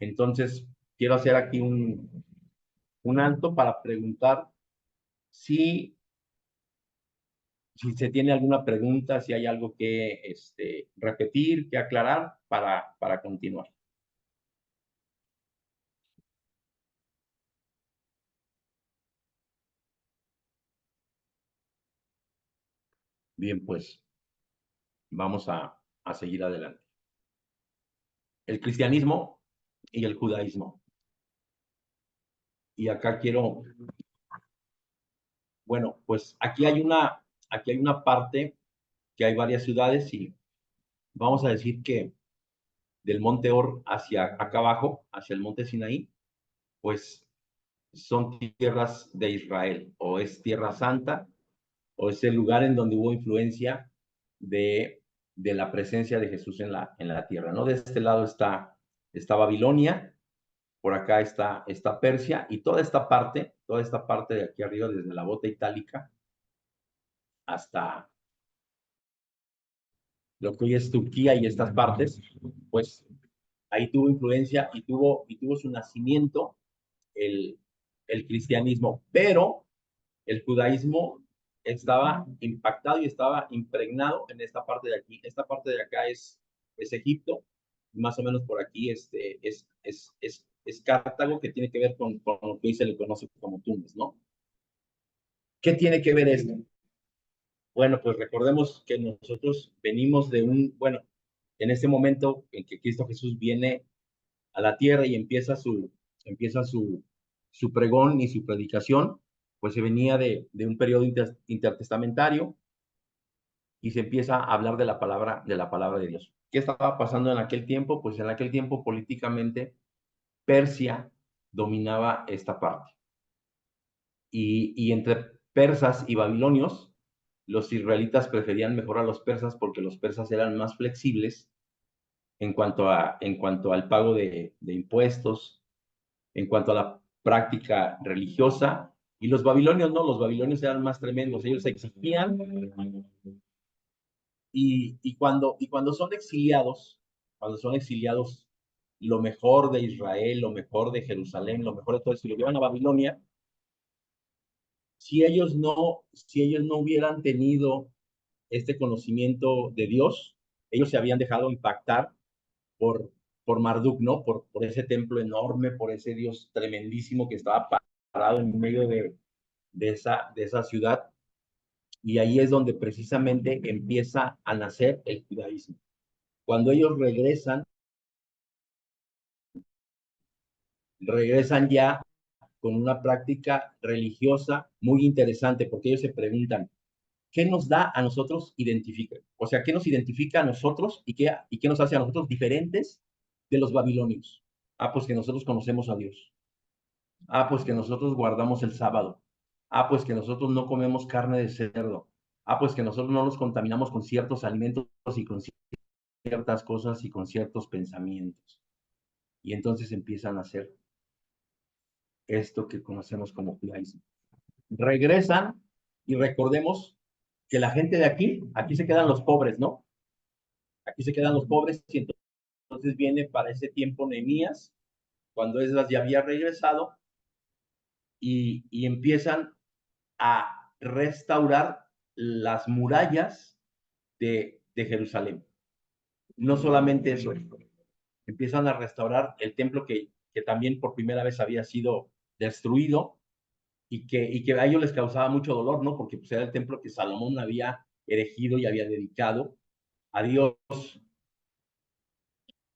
Entonces, quiero hacer aquí un alto para preguntar si se tiene alguna pregunta, si hay algo que repetir, que aclarar para continuar. Bien, pues vamos a seguir adelante. El cristianismo y el judaísmo. Y acá quiero, bueno, pues aquí hay una parte que hay varias ciudades y vamos a decir que del monte Or hacia acá abajo, hacia el monte Sinaí, pues son tierras de Israel, o es Tierra Santa, o es el lugar en donde hubo influencia de la presencia de Jesús en la tierra, ¿no? De este lado está Babilonia, por acá está Persia, y toda esta parte de aquí arriba, desde la bota itálica hasta lo que hoy es Turquía y estas partes, pues ahí tuvo influencia y tuvo su nacimiento el cristianismo, pero el judaísmo estaba impactado y estaba impregnado en esta parte de aquí. Esta parte de acá es Egipto, más o menos por aquí es Cartago, que tiene que ver con lo que hoy se le conoce como Túnez, ¿no? ¿Qué tiene que ver esto? Bueno, pues recordemos que nosotros venimos de bueno, en este momento en que Cristo Jesús viene a la tierra y empieza su pregón y su predicación, pues se venía de un periodo intertestamentario y se empieza a hablar de la palabra de Dios. ¿Qué estaba pasando en aquel tiempo? Pues en aquel tiempo políticamente Persia dominaba esta parte. Y entre persas y babilonios, los israelitas preferían mejor a los persas porque los persas eran más flexibles en cuanto al pago de impuestos, en cuanto a la práctica religiosa, y los babilonios no, los babilonios eran más tremendos, ellos exigían, y cuando son exiliados, lo mejor de Israel, lo mejor de Jerusalén, lo mejor de todo eso, y lo llevan a Babilonia, si ellos no hubieran tenido este conocimiento de Dios, ellos se habían dejado impactar por Marduk, ¿no? Por ese templo enorme, por ese Dios tremendísimo que estaba parado en medio de esa ciudad. Y ahí es donde precisamente empieza a nacer el judaísmo. Cuando ellos regresan ya con una práctica religiosa muy interesante, porque ellos se preguntan, ¿qué nos da a nosotros identificar? O sea, ¿qué nos identifica a nosotros y qué nos hace a nosotros diferentes de los babilonios? Ah, pues que nosotros conocemos a Dios. Ah, pues que nosotros guardamos el sábado. Ah, pues que nosotros no comemos carne de cerdo. Ah, pues que nosotros no nos contaminamos con ciertos alimentos y con ciertas cosas y con ciertos pensamientos. Y entonces empiezan a hacer esto que conocemos como judaísmo. Regresan y recordemos que la gente de aquí se quedan los pobres, ¿no? Aquí se quedan los pobres y entonces viene para ese tiempo Nehemías, cuando Esdras ya había regresado, y empiezan a restaurar las murallas de Jerusalén. No solamente eso, empiezan a restaurar el templo que también por primera vez había sido destruido y que a ellos les causaba mucho dolor, ¿no? Porque pues, era el templo que Salomón había erigido y había dedicado a Dios.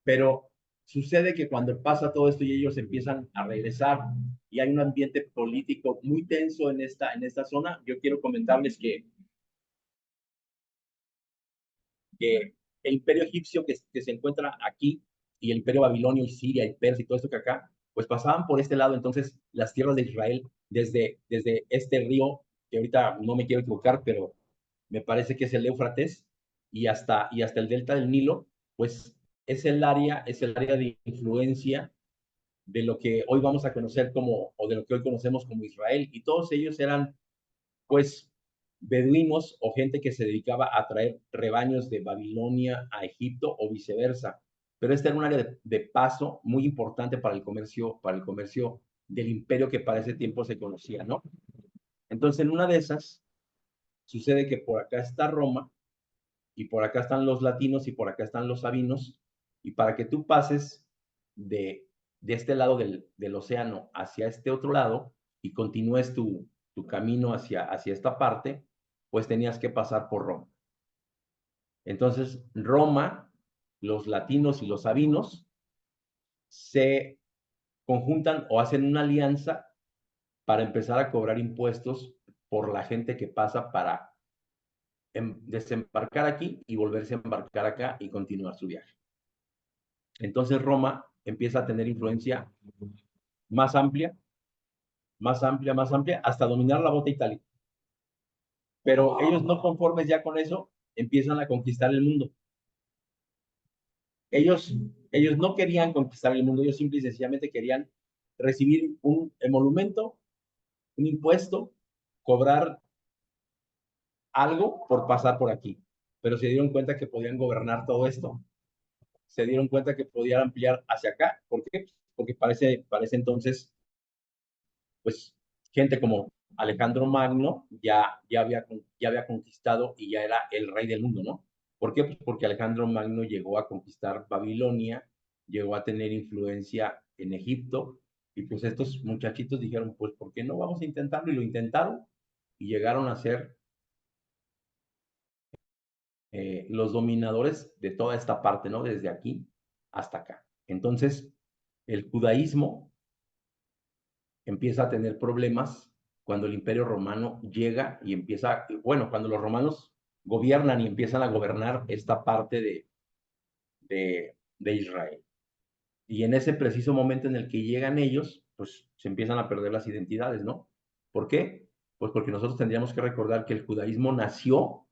Pero sucede que cuando pasa todo esto y ellos empiezan a regresar y hay un ambiente político muy tenso en esta zona, yo quiero comentarles que el imperio egipcio que se encuentra aquí y el imperio babilonio y Siria y Persia y todo esto que acá, pues pasaban por este lado. Entonces las tierras de Israel desde este río, que ahorita no me quiero equivocar, pero me parece que es el Éufrates, y hasta el delta del Nilo, pues es el área de influencia de lo que hoy vamos a conocer como, o de lo que hoy conocemos como Israel, y todos ellos eran, pues, beduinos o gente que se dedicaba a traer rebaños de Babilonia a Egipto o viceversa. Pero este era un área de paso muy importante para el comercio del imperio que para ese tiempo se conocía, ¿no? Entonces, en una de esas, sucede que por acá está Roma, y por acá están los latinos, y por acá están los sabinos, y para que tú pases de este lado del océano hacia este otro lado, y continúes tu camino hacia esta parte, pues tenías que pasar por Roma. Entonces, Roma, los latinos y los sabinos se conjuntan o hacen una alianza para empezar a cobrar impuestos por la gente que pasa para desembarcar aquí y volverse a embarcar acá y continuar su viaje. Entonces Roma empieza a tener influencia más amplia, hasta dominar la bota itálica. Pero ellos, no conformes ya con eso, empiezan a conquistar el mundo. Ellos no querían conquistar el mundo, ellos simple y sencillamente querían recibir un emolumento, un impuesto, cobrar algo por pasar por aquí. Pero se dieron cuenta que podían gobernar todo esto. Se dieron cuenta que podían ampliar hacia acá. ¿Por qué? Porque parece entonces, pues, gente como Alejandro Magno ya había conquistado y ya era el rey del mundo, ¿no? ¿Por qué? Pues porque Alejandro Magno llegó a conquistar Babilonia, llegó a tener influencia en Egipto, y pues estos muchachitos dijeron, pues, ¿por qué no vamos a intentarlo? Y lo intentaron, y llegaron a ser los dominadores de toda esta parte, ¿no? Desde aquí hasta acá. Entonces, el judaísmo empieza a tener problemas cuando el Imperio Romano llega y empieza, bueno, cuando los romanos gobiernan y empiezan a gobernar esta parte de Israel. Y en ese preciso momento en el que llegan ellos, pues se empiezan a perder las identidades, ¿no? ¿Por qué? Pues porque nosotros tendríamos que recordar que el judaísmo nació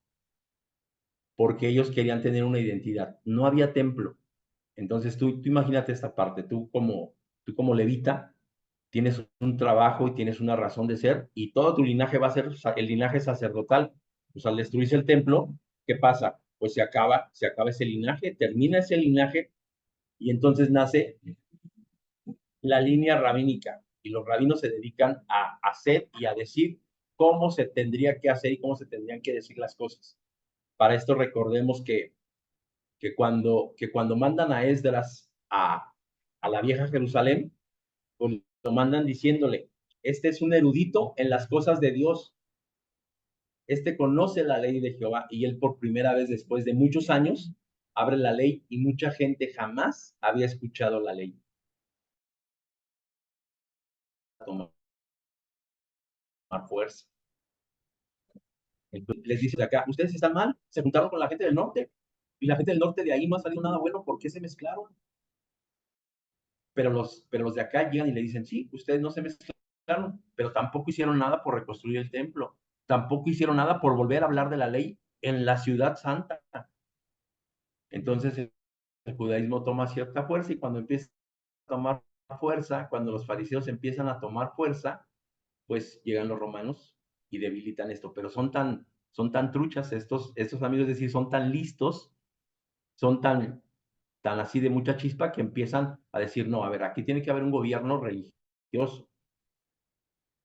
porque ellos querían tener una identidad. No había templo. Entonces tú imagínate esta parte, tú como levita, tienes un trabajo y tienes una razón de ser, y todo tu linaje va a ser el linaje sacerdotal. Pues al destruirse el templo, ¿qué pasa? Pues se acaba ese linaje, termina ese linaje, y entonces nace la línea rabínica, y los rabinos se dedican a hacer y a decir cómo se tendría que hacer y cómo se tendrían que decir las cosas. Para esto recordemos que cuando mandan a Esdras a la vieja Jerusalén, pues lo mandan diciéndole, este es un erudito en las cosas de Dios, este conoce la ley de Jehová, y él por primera vez después de muchos años abre la ley, y mucha gente jamás había escuchado la ley. Tomar fuerza. Entonces les dice de acá, ustedes están mal, se juntaron con la gente del norte, y la gente del norte de ahí no ha salido nada bueno, ¿por qué se mezclaron? Pero los de acá llegan y le dicen, sí, ustedes no se mezclaron, pero tampoco hicieron nada por reconstruir el templo, tampoco hicieron nada por volver a hablar de la ley en la ciudad santa. Entonces el judaísmo toma cierta fuerza, y cuando empieza a tomar fuerza, cuando los fariseos empiezan a tomar fuerza, pues llegan los romanos y debilitan esto. Pero son tan truchas estos amigos, es decir, son tan listos, son tan así de mucha chispa, que empiezan a decir, no, a ver, aquí tiene que haber un gobierno religioso.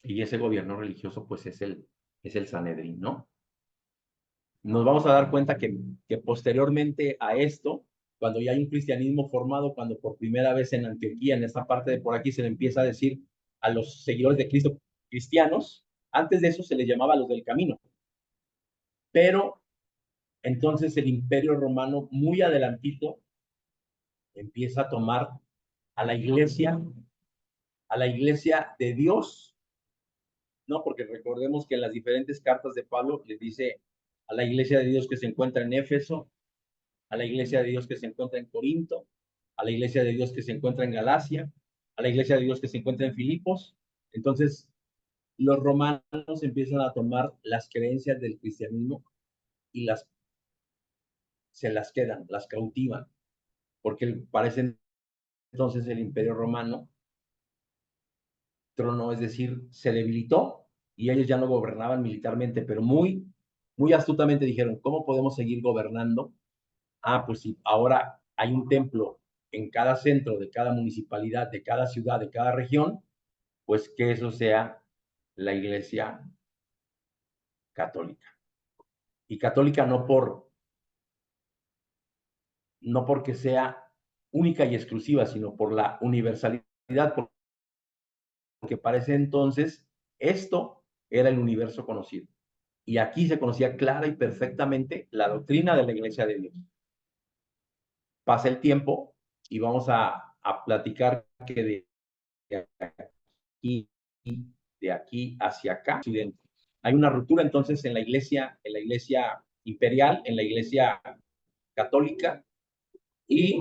Y ese gobierno religioso, pues es el Sanedrín, ¿no? Nos vamos a dar cuenta que posteriormente a esto, cuando ya hay un cristianismo formado, cuando por primera vez en Antioquía, en esta parte de por aquí, se le empieza a decir a los seguidores de Cristo cristianos, antes de eso se les llamaba los del camino. Pero entonces el Imperio Romano, muy adelantito, empieza a tomar a la iglesia de Dios, ¿no? Porque recordemos que en las diferentes cartas de Pablo les dice a la iglesia de Dios que se encuentra en Éfeso, a la iglesia de Dios que se encuentra en Corinto, a la iglesia de Dios que se encuentra en Galacia, a la iglesia de Dios que se encuentra en Filipos. Entonces, los romanos empiezan a tomar las creencias del cristianismo y se las quedan, las cautivan, porque parece entonces el imperio romano tronó, es decir, se debilitó y ellos ya no gobernaban militarmente, pero muy astutamente dijeron, ¿cómo podemos seguir gobernando? Ah, pues sí, ahora hay un templo en cada centro de cada municipalidad, de cada ciudad, de cada región, pues que eso sea la iglesia católica. Y católica no porque sea única y exclusiva, sino por la universalidad, porque para ese entonces esto era el universo conocido. Y aquí se conocía clara y perfectamente la doctrina de la iglesia de Dios. Pasa el tiempo y vamos a platicar que de aquí hacia acá, hay una ruptura entonces en la iglesia imperial, en la iglesia católica, y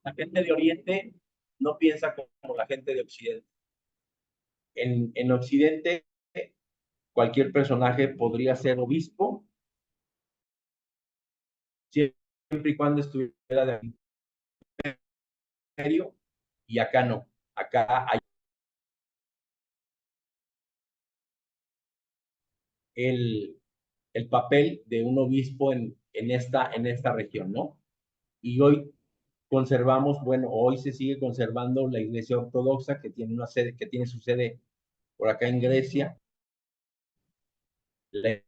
la gente de Oriente no piensa como la gente de Occidente. En Occidente, cualquier personaje podría ser obispo, siempre y cuando estuviera de ministerio, y acá no. Acá hay el papel de un obispo en esta región, ¿no? Y hoy conservamos, bueno, hoy se sigue conservando la iglesia ortodoxa que tiene su sede por acá en Grecia, la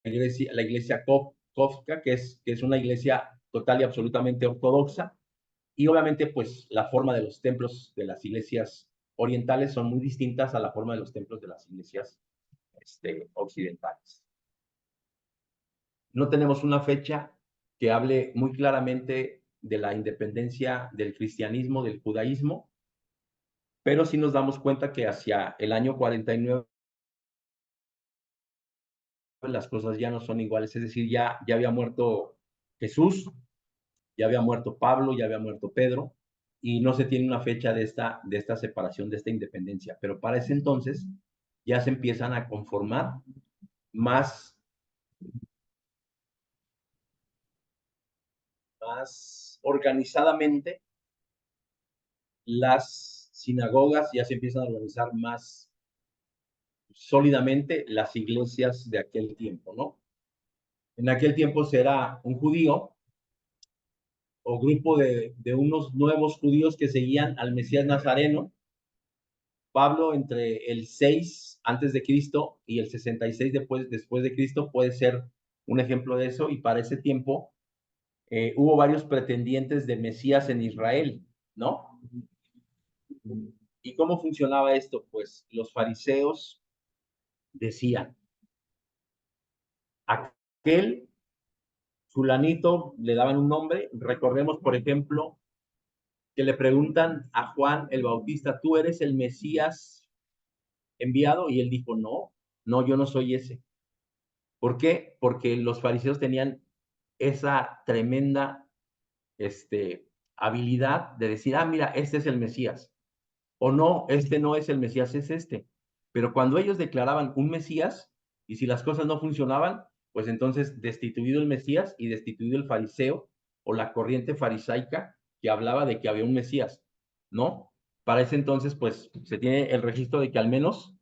iglesia cóptica, que es una iglesia total y absolutamente ortodoxa, y obviamente pues la forma de los templos de las iglesias orientales son muy distintas a la forma de los templos de las iglesias occidentales. No tenemos una fecha que hable muy claramente de la independencia del cristianismo, del judaísmo, pero sí nos damos cuenta que hacia el año 49 las cosas ya no son iguales, es decir, ya había muerto Jesús, ya había muerto Pablo, ya había muerto Pedro, y no se tiene una fecha de esta separación, de esta independencia, pero para ese entonces ya se empiezan a conformar más organizadamente las sinagogas, ya se empiezan a organizar más sólidamente las iglesias de aquel tiempo, ¿no? En aquel tiempo será un judío o grupo de unos nuevos judíos que seguían al Mesías Nazareno. Pablo, entre el 6 antes de Cristo y el 66 después de Cristo, puede ser un ejemplo de eso, y para ese tiempo hubo varios pretendientes de Mesías en Israel, ¿no? ¿Y cómo funcionaba esto? Pues los fariseos decían, aquel fulanito, le daban un nombre. Recordemos, por ejemplo, que le preguntan a Juan el Bautista, ¿tú eres el Mesías enviado? Y él dijo, no, yo no soy ese. ¿Por qué? Porque los fariseos tenían esa tremenda habilidad de decir, mira, este es el Mesías. O no, este no es el Mesías, es este. Pero cuando ellos declaraban un Mesías, y si las cosas no funcionaban, pues entonces destituido el Mesías y destituido el fariseo o la corriente farisaica que hablaba de que había un Mesías, ¿no? Para ese entonces, pues se tiene el registro de que al menos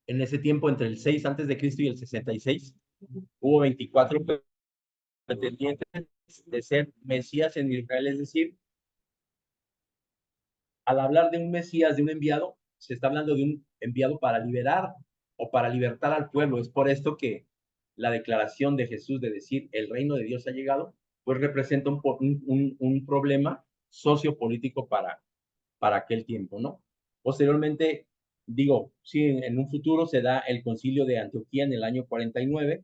en ese tiempo, entre el 6 antes de Cristo y el 66, hubo 24 pretendientes de ser Mesías en Israel, es decir, al hablar de un Mesías, de un enviado, se está hablando de un enviado para liberar o para libertar al pueblo. Es por esto que la declaración de Jesús de decir el reino de Dios ha llegado, pues representa un problema sociopolítico para aquel tiempo, ¿no? Posteriormente, sí, en un futuro se da el concilio de Antioquía en el año 49.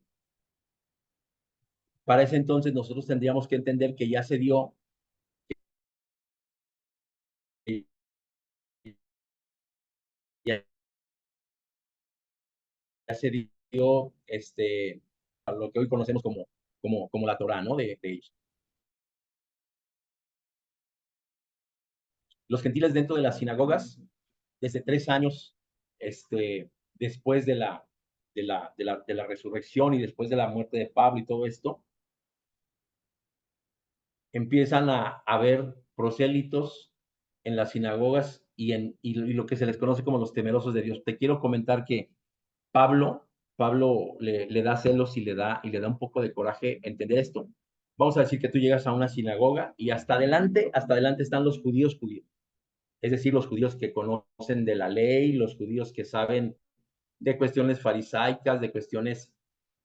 Para ese entonces nosotros tendríamos que entender que ya se dio se dio a lo que hoy conocemos como la Torá, ¿no? De ellos. Los gentiles dentro de las sinagogas, desde 3 años después de la resurrección y después de la muerte de Pablo y todo esto, empiezan a haber prosélitos en las sinagogas y lo que se les conoce como los temerosos de Dios. Te quiero comentar que Pablo le da celos y le da un poco de coraje entender esto. Vamos a decir que tú llegas a una sinagoga y hasta adelante están los judíos. Es decir, los judíos que conocen de la ley, los judíos que saben de cuestiones farisaicas, de cuestiones,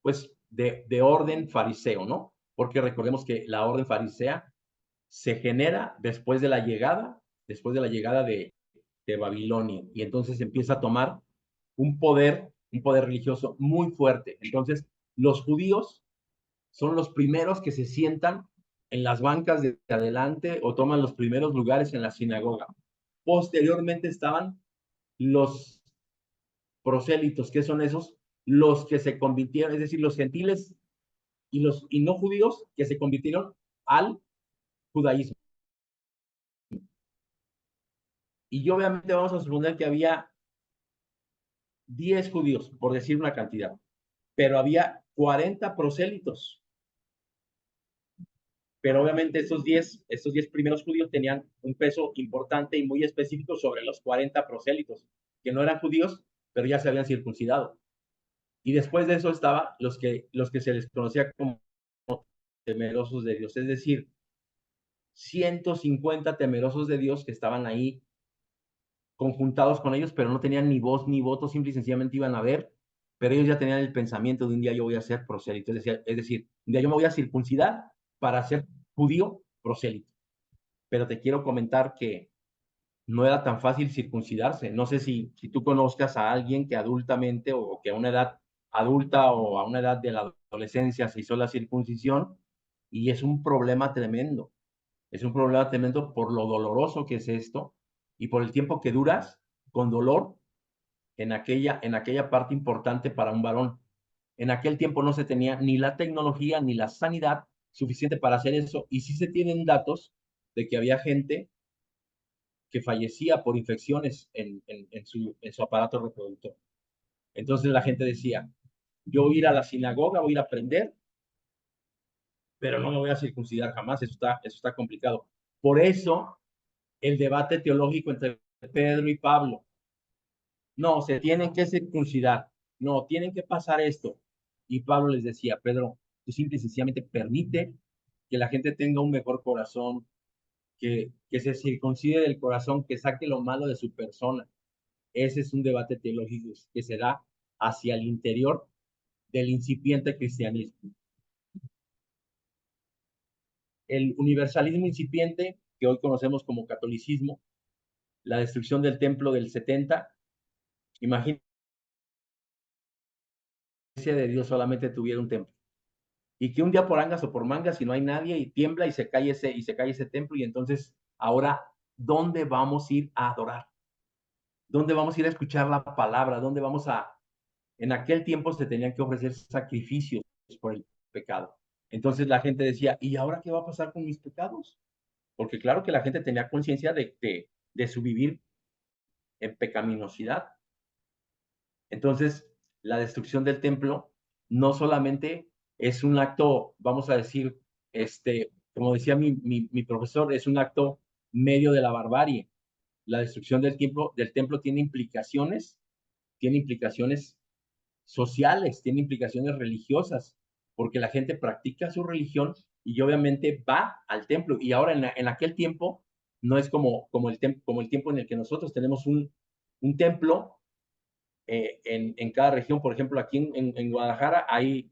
pues, de orden fariseo, ¿no? Porque recordemos que la orden farisea se genera después de la llegada de Babilonia, y entonces empieza a tomar un poder religioso muy fuerte. Entonces, los judíos son los primeros que se sientan en las bancas de adelante o toman los primeros lugares en la sinagoga. Posteriormente estaban los prosélitos, que son esos, los que se convirtieron, es decir, los gentiles y no judíos que se convirtieron al judaísmo. Y obviamente vamos a suponer que había 10 judíos, por decir una cantidad, pero había 40 prosélitos. Pero obviamente estos 10 primeros judíos tenían un peso importante y muy específico sobre los 40 prosélitos, que no eran judíos, pero ya se habían circuncidado. Y después de eso estaban los que se les conocía como temerosos de Dios, es decir, 150 temerosos de Dios que estaban ahí conjuntados con ellos, pero no tenían ni voz ni voto, simple y sencillamente iban a ver, pero ellos ya tenían el pensamiento de un día yo voy a ser prosélito, es decir, un día yo me voy a circuncidar para ser judío prosélito. Pero te quiero comentar que no era tan fácil circuncidarse. No sé si tú conozcas a alguien que adultamente o que a una edad adulta o a una edad de la adolescencia se hizo la circuncisión, y es un problema tremendo. Es un problema tremendo por lo doloroso que es esto y por el tiempo que duras con dolor en aquella parte importante para un varón. En aquel tiempo no se tenía ni la tecnología ni la sanidad suficiente para hacer eso, y sí se tienen datos de que había gente que fallecía por infecciones en su aparato reproductor. Entonces la gente decía, yo voy a ir a la sinagoga, voy a ir a aprender, pero no me voy a circuncidar jamás, eso está complicado. Por eso el debate teológico entre Pedro y Pablo. No, se tienen que circuncidar, no, tienen que pasar esto. Y Pablo les decía, Pedro, tú simple y sencillamente permite que la gente tenga un mejor corazón, que se circuncide del corazón, que saque lo malo de su persona. Ese es un debate teológico que se da hacia el interior del incipiente cristianismo. El universalismo incipiente, que hoy conocemos como catolicismo, la destrucción del templo del 70, imagínate de Dios solamente tuviera un templo. Y que un día por angas o por mangas, si no hay nadie, y tiembla y se cae ese templo, y entonces, ahora, ¿dónde vamos a ir a adorar? ¿Dónde vamos a ir a escuchar la palabra? ¿Dónde vamos a...? En aquel tiempo se tenían que ofrecer sacrificios por el pecado. Entonces la gente decía, ¿y ahora qué va a pasar con mis pecados? Porque claro que la gente tenía conciencia de su vivir en pecaminosidad. Entonces, la destrucción del templo no solamente es un acto, vamos a decir, como decía mi profesor, es un acto medio de la barbarie. La destrucción del templo tiene implicaciones sociales, tiene implicaciones religiosas, porque la gente practica su religión y obviamente va al templo. Y ahora en aquel tiempo no es como el tiempo en el que nosotros tenemos un templo en cada región. Por ejemplo, aquí en Guadalajara hay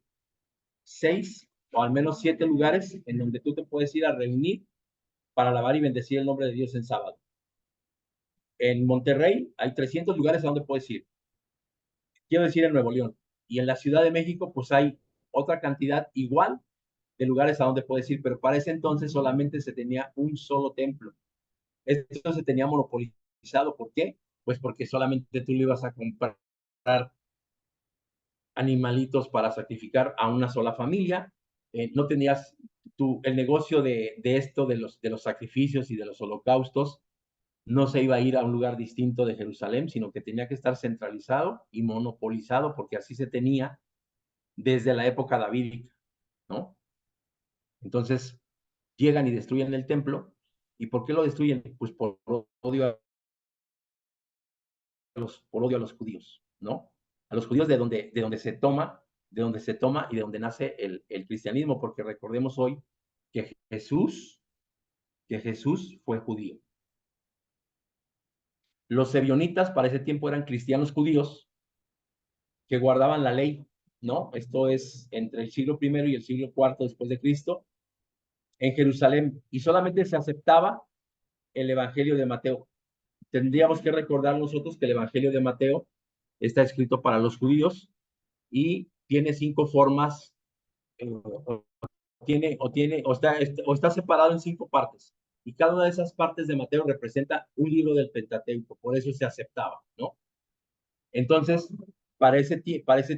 6 o al menos 7 lugares en donde tú te puedes ir a reunir para alabar y bendecir el nombre de Dios en sábado. En Monterrey hay 300 lugares a donde puedes ir. Quiero decir, en Nuevo León. Y en la Ciudad de México, pues hay otra cantidad igual de lugares a donde puedes ir, pero para ese entonces solamente se tenía un solo templo. Esto se tenía monopolizado. ¿Por qué? Pues porque solamente tú lo ibas a comprar animalitos para sacrificar a una sola familia. No tenías el negocio de esto, de los sacrificios y de los holocaustos, no se iba a ir a un lugar distinto de Jerusalén, sino que tenía que estar centralizado y monopolizado, porque así se tenía desde la época davídica, ¿no? Entonces, llegan y destruyen el templo. ¿Y por qué lo destruyen? Pues por odio a los judíos, ¿no? A los judíos de donde se toma y de donde nace el cristianismo, porque recordemos hoy que Jesús fue judío. Los ebionitas para ese tiempo eran cristianos judíos que guardaban la ley, ¿no? Esto es entre el siglo I y el siglo IV después de Cristo, en Jerusalén, y solamente se aceptaba el Evangelio de Mateo. Tendríamos que recordar nosotros que el Evangelio de Mateo está escrito para los judíos y tiene 5 formas, o está separado en 5 partes. Y cada una de esas partes de Mateo representa un libro del Pentateuco, por eso se aceptaba, ¿no? Entonces, para ese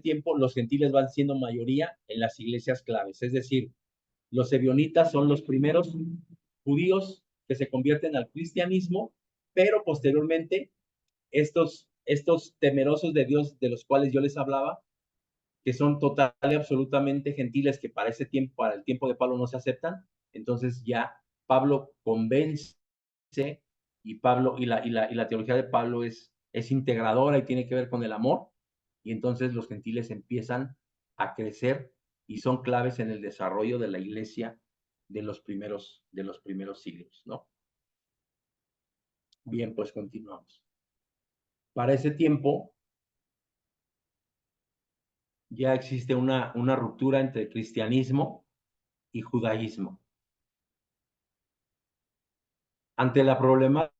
tiempo, los gentiles van siendo mayoría en las iglesias claves, es decir, los ebionitas son los primeros judíos que se convierten al cristianismo, pero posteriormente estos temerosos de Dios de los cuales yo les hablaba, que son total y absolutamente gentiles, que para ese tiempo, para el tiempo de Pablo no se aceptan, entonces ya Pablo convence, y la teología de Pablo es integradora y tiene que ver con el amor, y entonces los gentiles empiezan a crecer y son claves en el desarrollo de la iglesia de los primeros siglos, ¿no? Bien, pues continuamos. Para ese tiempo ya existe una ruptura entre cristianismo y judaísmo. Ante la problemática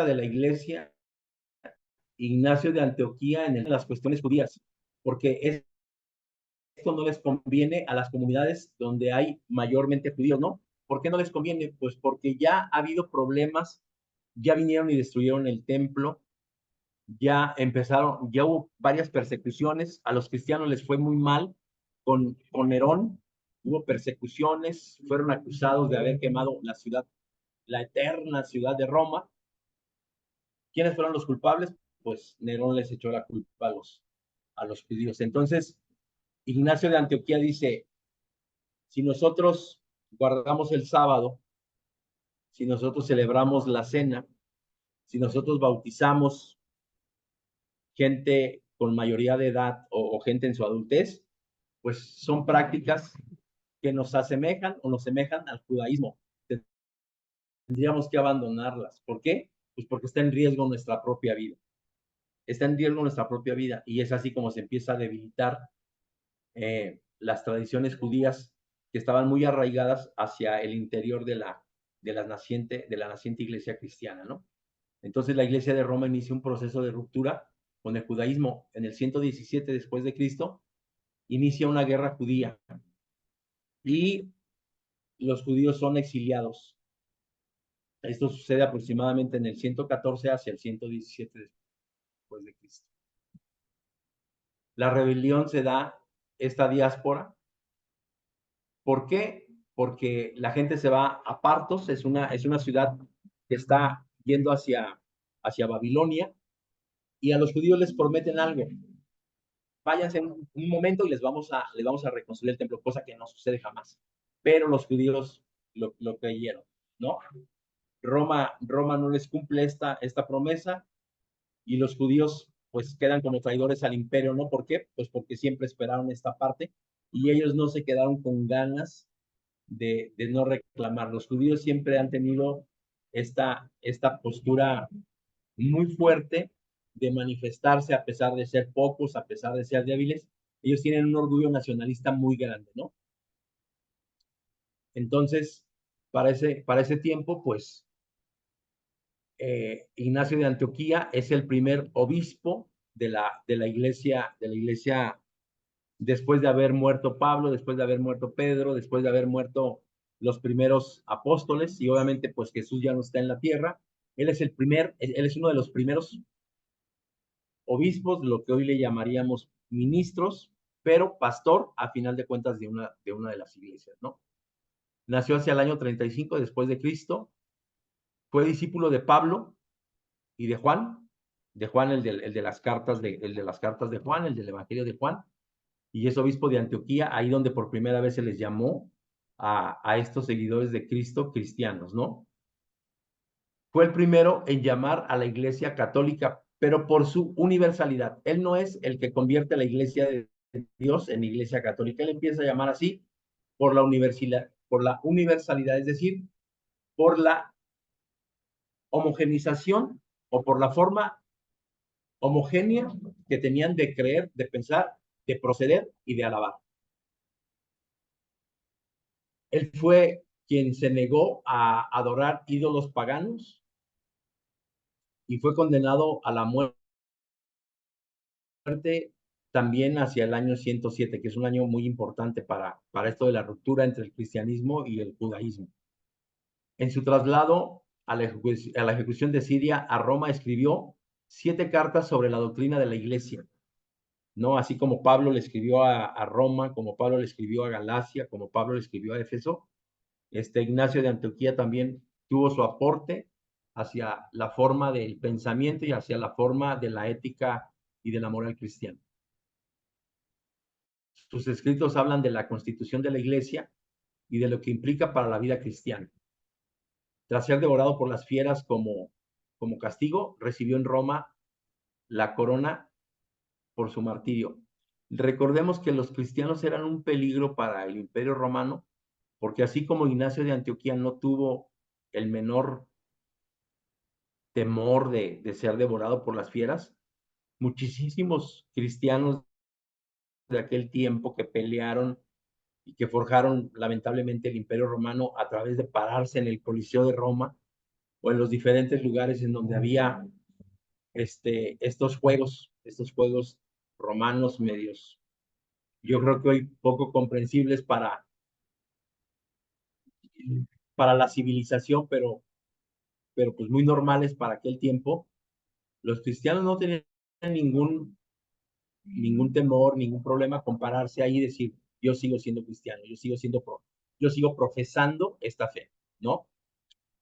de la iglesia, Ignacio de Antioquía en las cuestiones judías, porque esto no les conviene a las comunidades donde hay mayormente judíos, ¿no? ¿Por qué no les conviene? Pues porque ya ha habido problemas, ya vinieron y destruyeron el templo, ya hubo varias persecuciones, a los cristianos les fue muy mal con Nerón, hubo persecuciones, fueron acusados de haber quemado la ciudad, la eterna ciudad de Roma. ¿Quiénes fueron los culpables? Pues Nerón les echó la culpa a los judíos. Entonces, Ignacio de Antioquía dice, si nosotros guardamos el sábado, si nosotros celebramos la cena, si nosotros bautizamos gente con mayoría de edad o gente en su adultez, pues son prácticas que nos asemejan o nos semejan al judaísmo. Tendríamos que abandonarlas. ¿Por qué? Pues porque está en riesgo nuestra propia vida. Está en riesgo nuestra propia vida, y es así como se empieza a debilitar las tradiciones judías que estaban muy arraigadas hacia el interior de la naciente iglesia cristiana, ¿no? Entonces la iglesia de Roma inicia un proceso de ruptura con el judaísmo. En el 117 después de Cristo inicia una guerra judía y los judíos son exiliados. Esto sucede aproximadamente en el 114 hacia el 117 después de Cristo. La rebelión se da, esta diáspora. ¿Por qué? Porque la gente se va a Partos, es una ciudad que está yendo hacia Babilonia, y a los judíos les prometen algo. Váyanse en un momento y les vamos a reconstruir el templo, cosa que no sucede jamás. Pero los judíos lo creyeron, ¿no? Roma no les cumple esta promesa, y los judíos pues quedan como traidores al imperio, ¿no? ¿Por qué? Pues porque siempre esperaron esta parte, y ellos no se quedaron con ganas de no reclamar. Los judíos siempre han tenido esta postura muy fuerte de manifestarse a pesar de ser pocos, a pesar de ser débiles. Ellos tienen un orgullo nacionalista muy grande, ¿no? Entonces, para ese tiempo, pues, Ignacio de Antioquía es el primer obispo de la iglesia, después de haber muerto Pablo, después de haber muerto Pedro, después de haber muerto los primeros apóstoles, y obviamente pues Jesús ya no está en la tierra. Él es uno de los primeros obispos, lo que hoy le llamaríamos ministros, pero pastor, a final de cuentas, de una de las iglesias, ¿no? Nació hacia el año 35 después de Cristo, fue discípulo de Pablo y de Juan el de las cartas de Juan, el del Evangelio de Juan, y es obispo de Antioquía, ahí donde por primera vez se les llamó a estos seguidores de Cristo cristianos, ¿no? Fue el primero en llamar a la iglesia católica, pero por su universalidad. Él no es el que convierte a la iglesia de Dios en iglesia católica, él empieza a llamar así por la universalidad, es decir, por la homogenización o por la forma homogénea que tenían de creer, de pensar, de proceder y de alabar. Él fue quien se negó a adorar ídolos paganos y fue condenado a la muerte también hacia el año 107, que es un año muy importante para esto de la ruptura entre el cristianismo y el judaísmo. En su traslado a la ejecución de Siria a Roma escribió 7 cartas sobre la doctrina de la iglesia, ¿no? Así como Pablo le escribió a Roma, como Pablo le escribió a Galacia, como Pablo le escribió a Éfeso, Ignacio de Antioquía también tuvo su aporte hacia la forma del pensamiento y hacia la forma de la ética y de la moral cristiana. Sus escritos hablan de la constitución de la iglesia y de lo que implica para la vida cristiana. Tras ser devorado por las fieras como castigo, recibió en Roma la corona por su martirio. Recordemos que los cristianos eran un peligro para el Imperio Romano, porque así como Ignacio de Antioquía no tuvo el menor temor de ser devorado por las fieras, muchísimos cristianos de aquel tiempo que pelearon y que forjaron lamentablemente el Imperio Romano a través de pararse en el Coliseo de Roma o en los diferentes lugares en donde había estos juegos romanos medios, yo creo que hoy poco comprensibles para la civilización, pero pues muy normales para aquel tiempo. Los cristianos no tenían ningún temor, ningún problema con pararse ahí y decir, yo sigo siendo cristiano, yo sigo profesando esta fe, ¿no?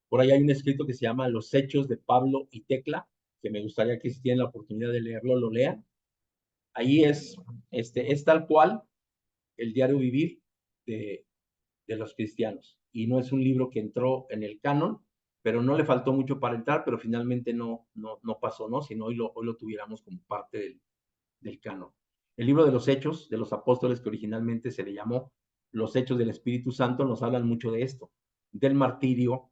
Por ahí hay un escrito que se llama Los Hechos de Pablo y Tecla, que me gustaría que si tienen la oportunidad de leerlo, lo lean. Ahí es tal cual el diario vivir de los cristianos. Y no es un libro que entró en el canon, pero no le faltó mucho para entrar, pero finalmente no pasó, ¿no? Si no, hoy lo tuviéramos como parte del canon. El libro de los Hechos de los Apóstoles, que originalmente se le llamó Los Hechos del Espíritu Santo, nos hablan mucho de esto, del martirio,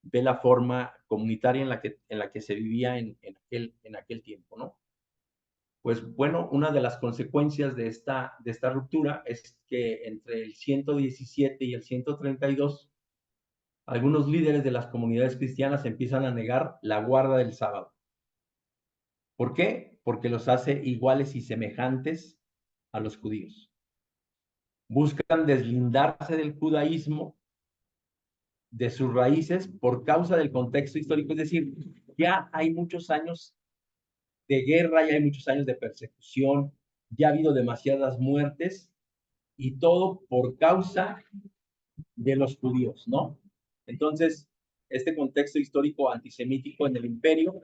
de la forma comunitaria en la que se vivía en aquel tiempo, ¿no? Pues bueno, una de las consecuencias de esta ruptura es que entre el 117 y el 132, algunos líderes de las comunidades cristianas empiezan a negar la guarda del sábado. ¿Por qué? Porque los hace iguales y semejantes a los judíos. Buscan deslindarse del judaísmo, de sus raíces, por causa del contexto histórico. Es decir, ya hay muchos años de guerra, ya hay muchos años de persecución, ya ha habido demasiadas muertes, y todo por causa de los judíos, ¿no? Entonces, este contexto histórico antisemítico en el imperio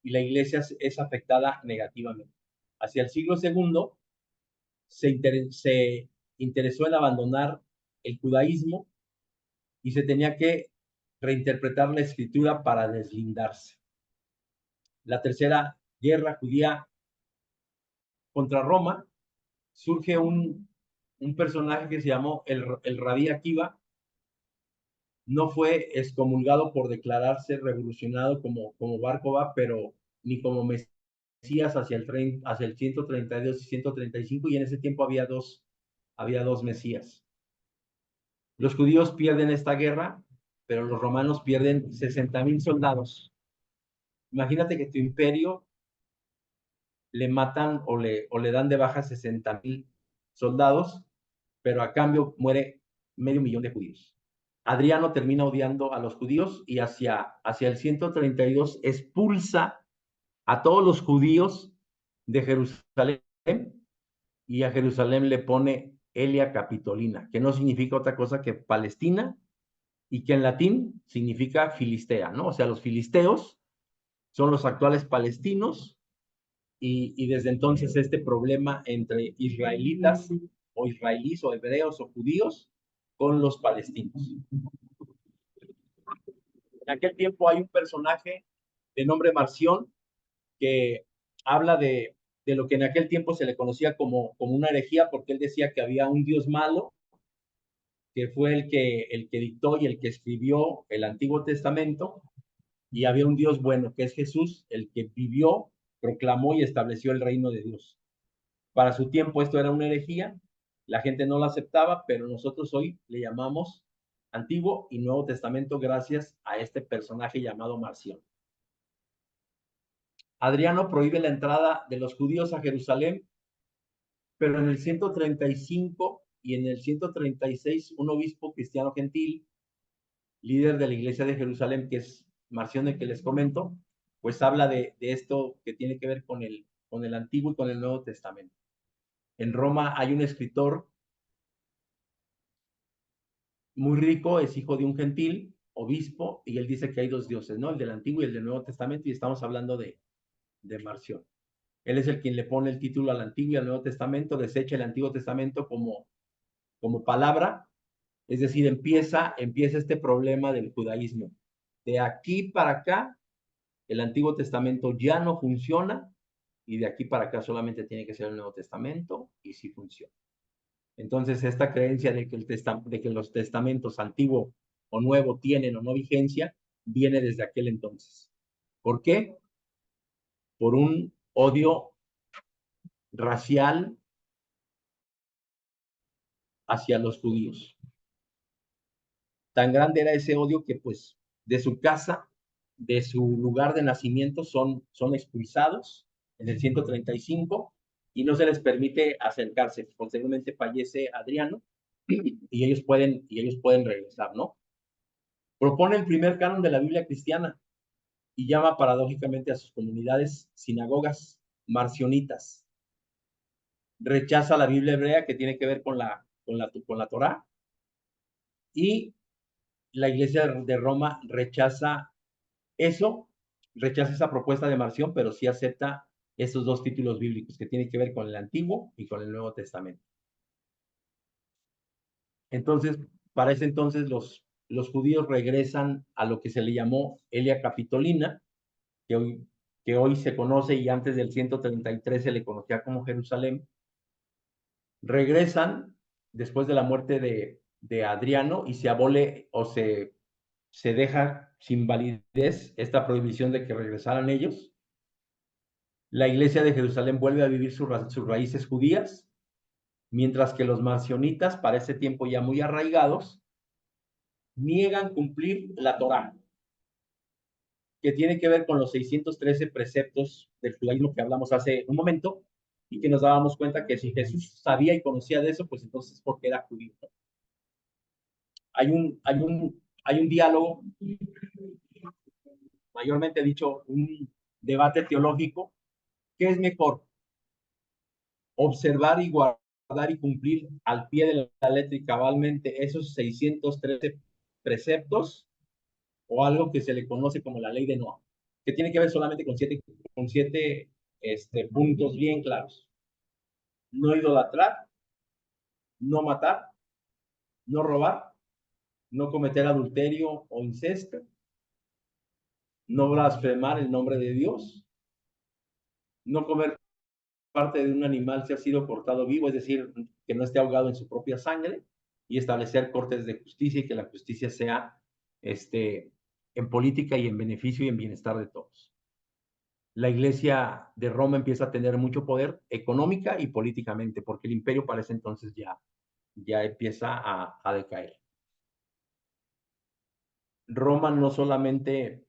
y la iglesia es afectada negativamente. Hacia el siglo II se interesó en abandonar el judaísmo y se tenía que reinterpretar la escritura para deslindarse. La tercera guerra judía contra Roma, surge un personaje que se llamó el Rabí Akiva. No fue excomulgado por declararse revolucionado como Bar Kokhba, pero ni como Mesías hacia el 132 y 135, y en ese tiempo había dos Mesías. Los judíos pierden esta guerra, pero los romanos pierden 60,000 soldados. Imagínate que tu imperio le matan o le dan de baja 60,000 soldados, pero a cambio muere 500,000 de judíos. Adriano termina odiando a los judíos y hacia el 132 expulsa a todos los judíos de Jerusalén, y a Jerusalén le pone Elia Capitolina, que no significa otra cosa que Palestina, y que en latín significa Filistea, ¿no? O sea, los filisteos son los actuales palestinos, y desde entonces este problema entre israelitas o israelíes o hebreos o judíos con los palestinos. En aquel tiempo hay un personaje de nombre Marción que habla de lo que en aquel tiempo se le conocía como una herejía, porque él decía que había un Dios malo, que fue el que dictó y el que escribió el Antiguo Testamento, y había un Dios bueno, que es Jesús, el que vivió, proclamó y estableció el reino de Dios. Para su tiempo esto era una herejía, la gente no lo aceptaba, pero nosotros hoy le llamamos Antiguo y Nuevo Testamento gracias a este personaje llamado Marción. Adriano prohíbe la entrada de los judíos a Jerusalén, pero en el 135 y en el 136 un obispo cristiano gentil, líder de la iglesia de Jerusalén, que es Marción, el que les comento, pues habla de esto que tiene que ver con el Antiguo y con el Nuevo Testamento. En Roma hay un escritor muy rico, es hijo de un gentil, obispo, y él dice que hay dos dioses, ¿no? El del Antiguo y el del Nuevo Testamento, y estamos hablando de Marción. Él es el quien le pone el título al Antiguo y al Nuevo Testamento, desecha el Antiguo Testamento como palabra, es decir, empieza este problema del judaísmo. De aquí para acá, el Antiguo Testamento ya no funciona, y de aquí para acá solamente tiene que ser el Nuevo Testamento, y sí funciona. Entonces, esta creencia de que los testamentos antiguo o nuevo tienen o no vigencia, viene desde aquel entonces. ¿Por qué? Por un odio racial hacia los judíos. Tan grande era ese odio que, pues, de su casa, de su lugar de nacimiento, son expulsados en el 135 y no se les permite acercarse. Posteriormente fallece Adriano y ellos pueden regresar, ¿no? Propone el primer canon de la Biblia cristiana y llama paradójicamente a sus comunidades sinagogas marcionitas. Rechaza la Biblia hebrea, que tiene que ver con la Torá, y la Iglesia de Roma rechaza esa propuesta de Marción, pero sí acepta esos dos títulos bíblicos que tienen que ver con el Antiguo y con el Nuevo Testamento. Entonces, para ese entonces los judíos regresan a lo que se le llamó Elia Capitolina, que hoy se conoce, y antes del 133 se le conocía como Jerusalén. Regresan después de la muerte de Adriano y se abole o se deja sin validez esta prohibición de que regresaran ellos. La iglesia de Jerusalén vuelve a vivir sus raíces judías, mientras que los marcionitas, para ese tiempo ya muy arraigados, niegan cumplir la Torá, que tiene que ver con los 613 preceptos del judaísmo que hablamos hace un momento, y que nos dábamos cuenta que si Jesús sabía y conocía de eso, pues entonces porque era judío. Hay un diálogo, mayormente dicho, un debate teológico. ¿Qué es mejor? ¿Observar y guardar y cumplir al pie de la letra y cabalmente esos 613 preceptos, o algo que se le conoce como la ley de Noah, que tiene que ver solamente con siete puntos bien claros? No idolatrar, no matar, no robar, no cometer adulterio o incesto, no blasfemar el nombre de Dios, no comer parte de un animal si ha sido cortado vivo, es decir, que no esté ahogado en su propia sangre, y establecer cortes de justicia, y que la justicia sea en política y en beneficio y en bienestar de todos. La iglesia de Roma empieza a tener mucho poder económica y políticamente, porque el imperio para ese entonces ya empieza a decaer. Roma no solamente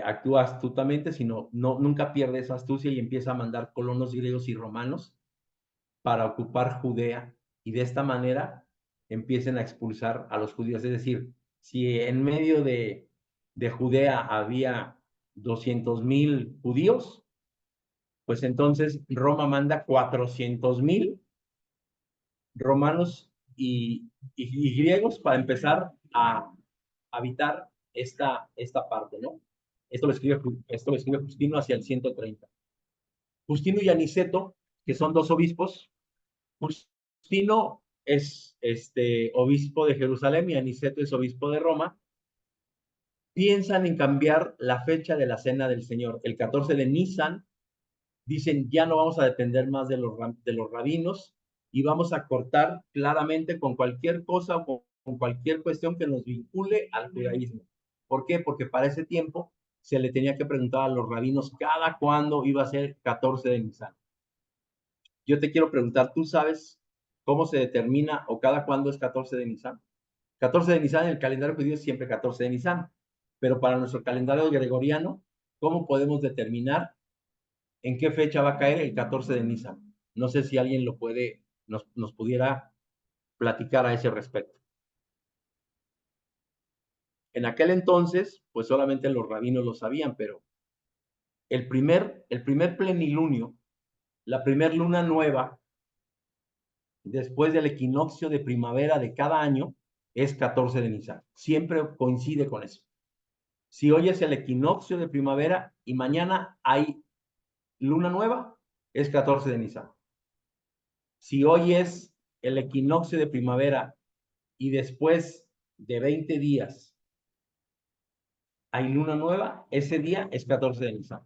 actúa astutamente, sino nunca pierde esa astucia y empieza a mandar colonos griegos y romanos para ocupar Judea, y de esta manera empiecen a expulsar a los judíos. Es decir, si en medio de Judea había 200,000 judíos, pues entonces Roma manda 400,000 romanos y griegos para empezar a habitar esta parte, ¿no? Esto lo escribe Justino hacia el 130. Justino y Aniceto, que son dos obispos. Justino es obispo de Jerusalén y Aniceto es obispo de Roma. Piensan en cambiar la fecha de la Cena del Señor. El 14 de Nisan, dicen, ya no vamos a depender más de los rabinos y vamos a cortar claramente con cualquier cosa o con cualquier cuestión que nos vincule al judaísmo. ¿Por qué? Porque para ese tiempo se le tenía que preguntar a los rabinos cada cuándo iba a ser 14 de Nisan. Yo te quiero preguntar, ¿tú sabes cómo se determina o cada cuándo es 14 de Nisan? 14 de Nisan en el calendario judío es siempre 14 de Nisan, pero para nuestro calendario gregoriano, ¿cómo podemos determinar en qué fecha va a caer el 14 de Nisan? No sé si alguien nos pudiera platicar a ese respecto. En aquel entonces, pues solamente los rabinos lo sabían, pero el primer plenilunio, la primer luna nueva, después del equinoccio de primavera de cada año, es 14 de Nisan. Siempre coincide con eso. Si hoy es el equinoccio de primavera y mañana hay luna nueva, es 14 de Nisan. Si hoy es el equinoccio de primavera y después de 20 días hay luna nueva, ese día es 14 de Nisan.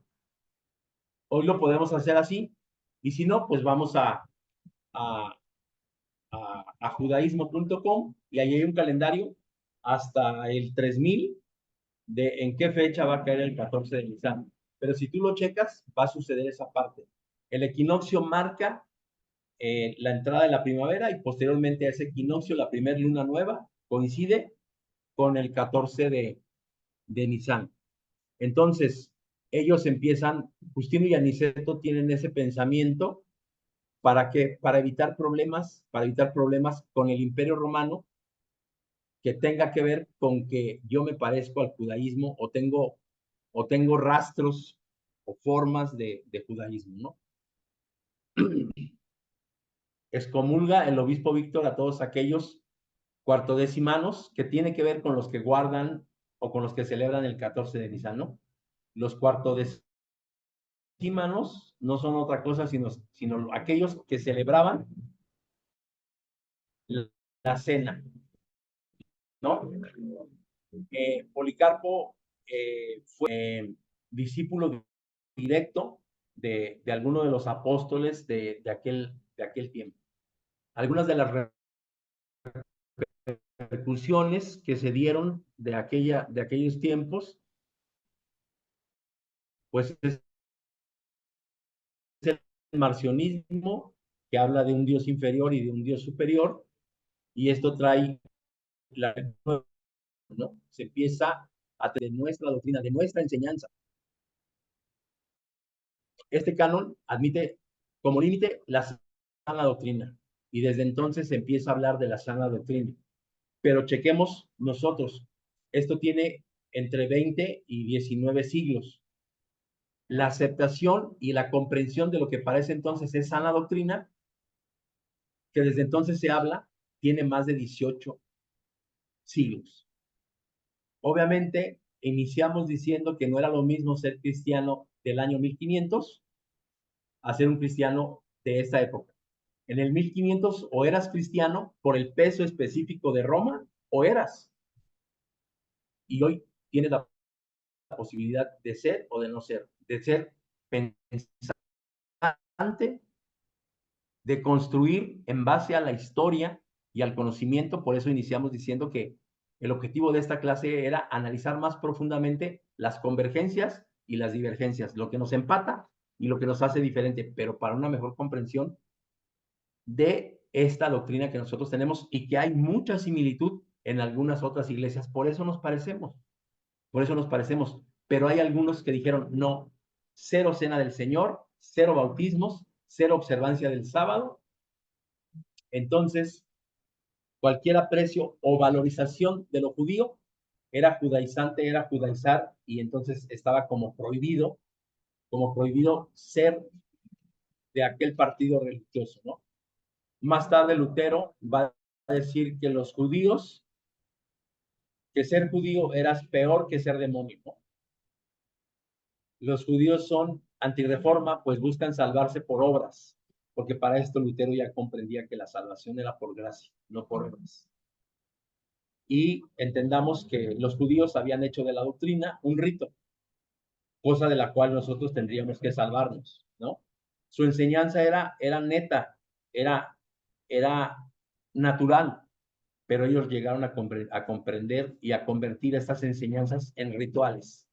Hoy lo podemos hacer así, y si no, pues vamos a judaísmo.com y ahí hay un calendario hasta el 3000 de en qué fecha va a caer el 14 de Nisan. Pero si tú lo checas, va a suceder esa parte. El equinoccio marca la entrada de la primavera y posteriormente a ese equinoccio, la primera luna nueva coincide con el 14 de Nisan. Entonces, ellos empiezan, Justino y Aniceto tienen ese pensamiento para evitar problemas con el Imperio Romano que tenga que ver con que yo me parezco al judaísmo o tengo rastros o formas de judaísmo, ¿no? Excomulga el obispo Víctor a todos aquellos cuartodecimanos que tiene que ver con los que guardan o con los que celebran el 14 de Nisan, ¿no? Los cuartodecimanos no son otra cosa sino aquellos que celebraban la cena, ¿no? Policarpo fue discípulo directo de alguno de los apóstoles de aquel tiempo. Algunas de las repercusiones que se dieron de aquellos tiempos, pues es el marcionismo, que habla de un Dios inferior y de un Dios superior, y esto trae ¿no? Se empieza a tener nuestra doctrina, de nuestra enseñanza. Este canon admite como límite la sana doctrina, y desde entonces se empieza a hablar de la sana doctrina. Pero chequemos nosotros, esto tiene entre 20 y 19 siglos. La aceptación y la comprensión de lo que parece entonces es sana doctrina, que desde entonces se habla, tiene más de 18 siglos. Obviamente, iniciamos diciendo que no era lo mismo ser cristiano del año 1500 a ser un cristiano de esta época. En el 1500 o eras cristiano por el peso específico de Roma o eras. Y hoy tienes la posibilidad de ser o de no ser, de ser pensante, de construir en base a la historia y al conocimiento. Por eso iniciamos diciendo que el objetivo de esta clase era analizar más profundamente las convergencias y las divergencias, lo que nos empata y lo que nos hace diferente, pero para una mejor comprensión de esta doctrina que nosotros tenemos y que hay mucha similitud en algunas otras iglesias. Por eso nos parecemos, pero hay algunos que dijeron, no, cero cena del Señor, cero bautismos, cero observancia del sábado. Entonces, cualquier aprecio o valorización de lo judío era judaizante, era judaizar, y entonces estaba como prohibido ser de aquel partido religioso, ¿no? Más tarde Lutero va a decir que los judíos, que ser judío era peor que ser demonio, ¿no? Los judíos son antirreforma, pues buscan salvarse por obras, porque para esto Lutero ya comprendía que la salvación era por gracia, no por obras. Y entendamos que los judíos habían hecho de la doctrina un rito, cosa de la cual nosotros tendríamos que salvarnos, ¿no? Su enseñanza era neta, era natural, pero ellos llegaron a comprender y a convertir estas enseñanzas en rituales.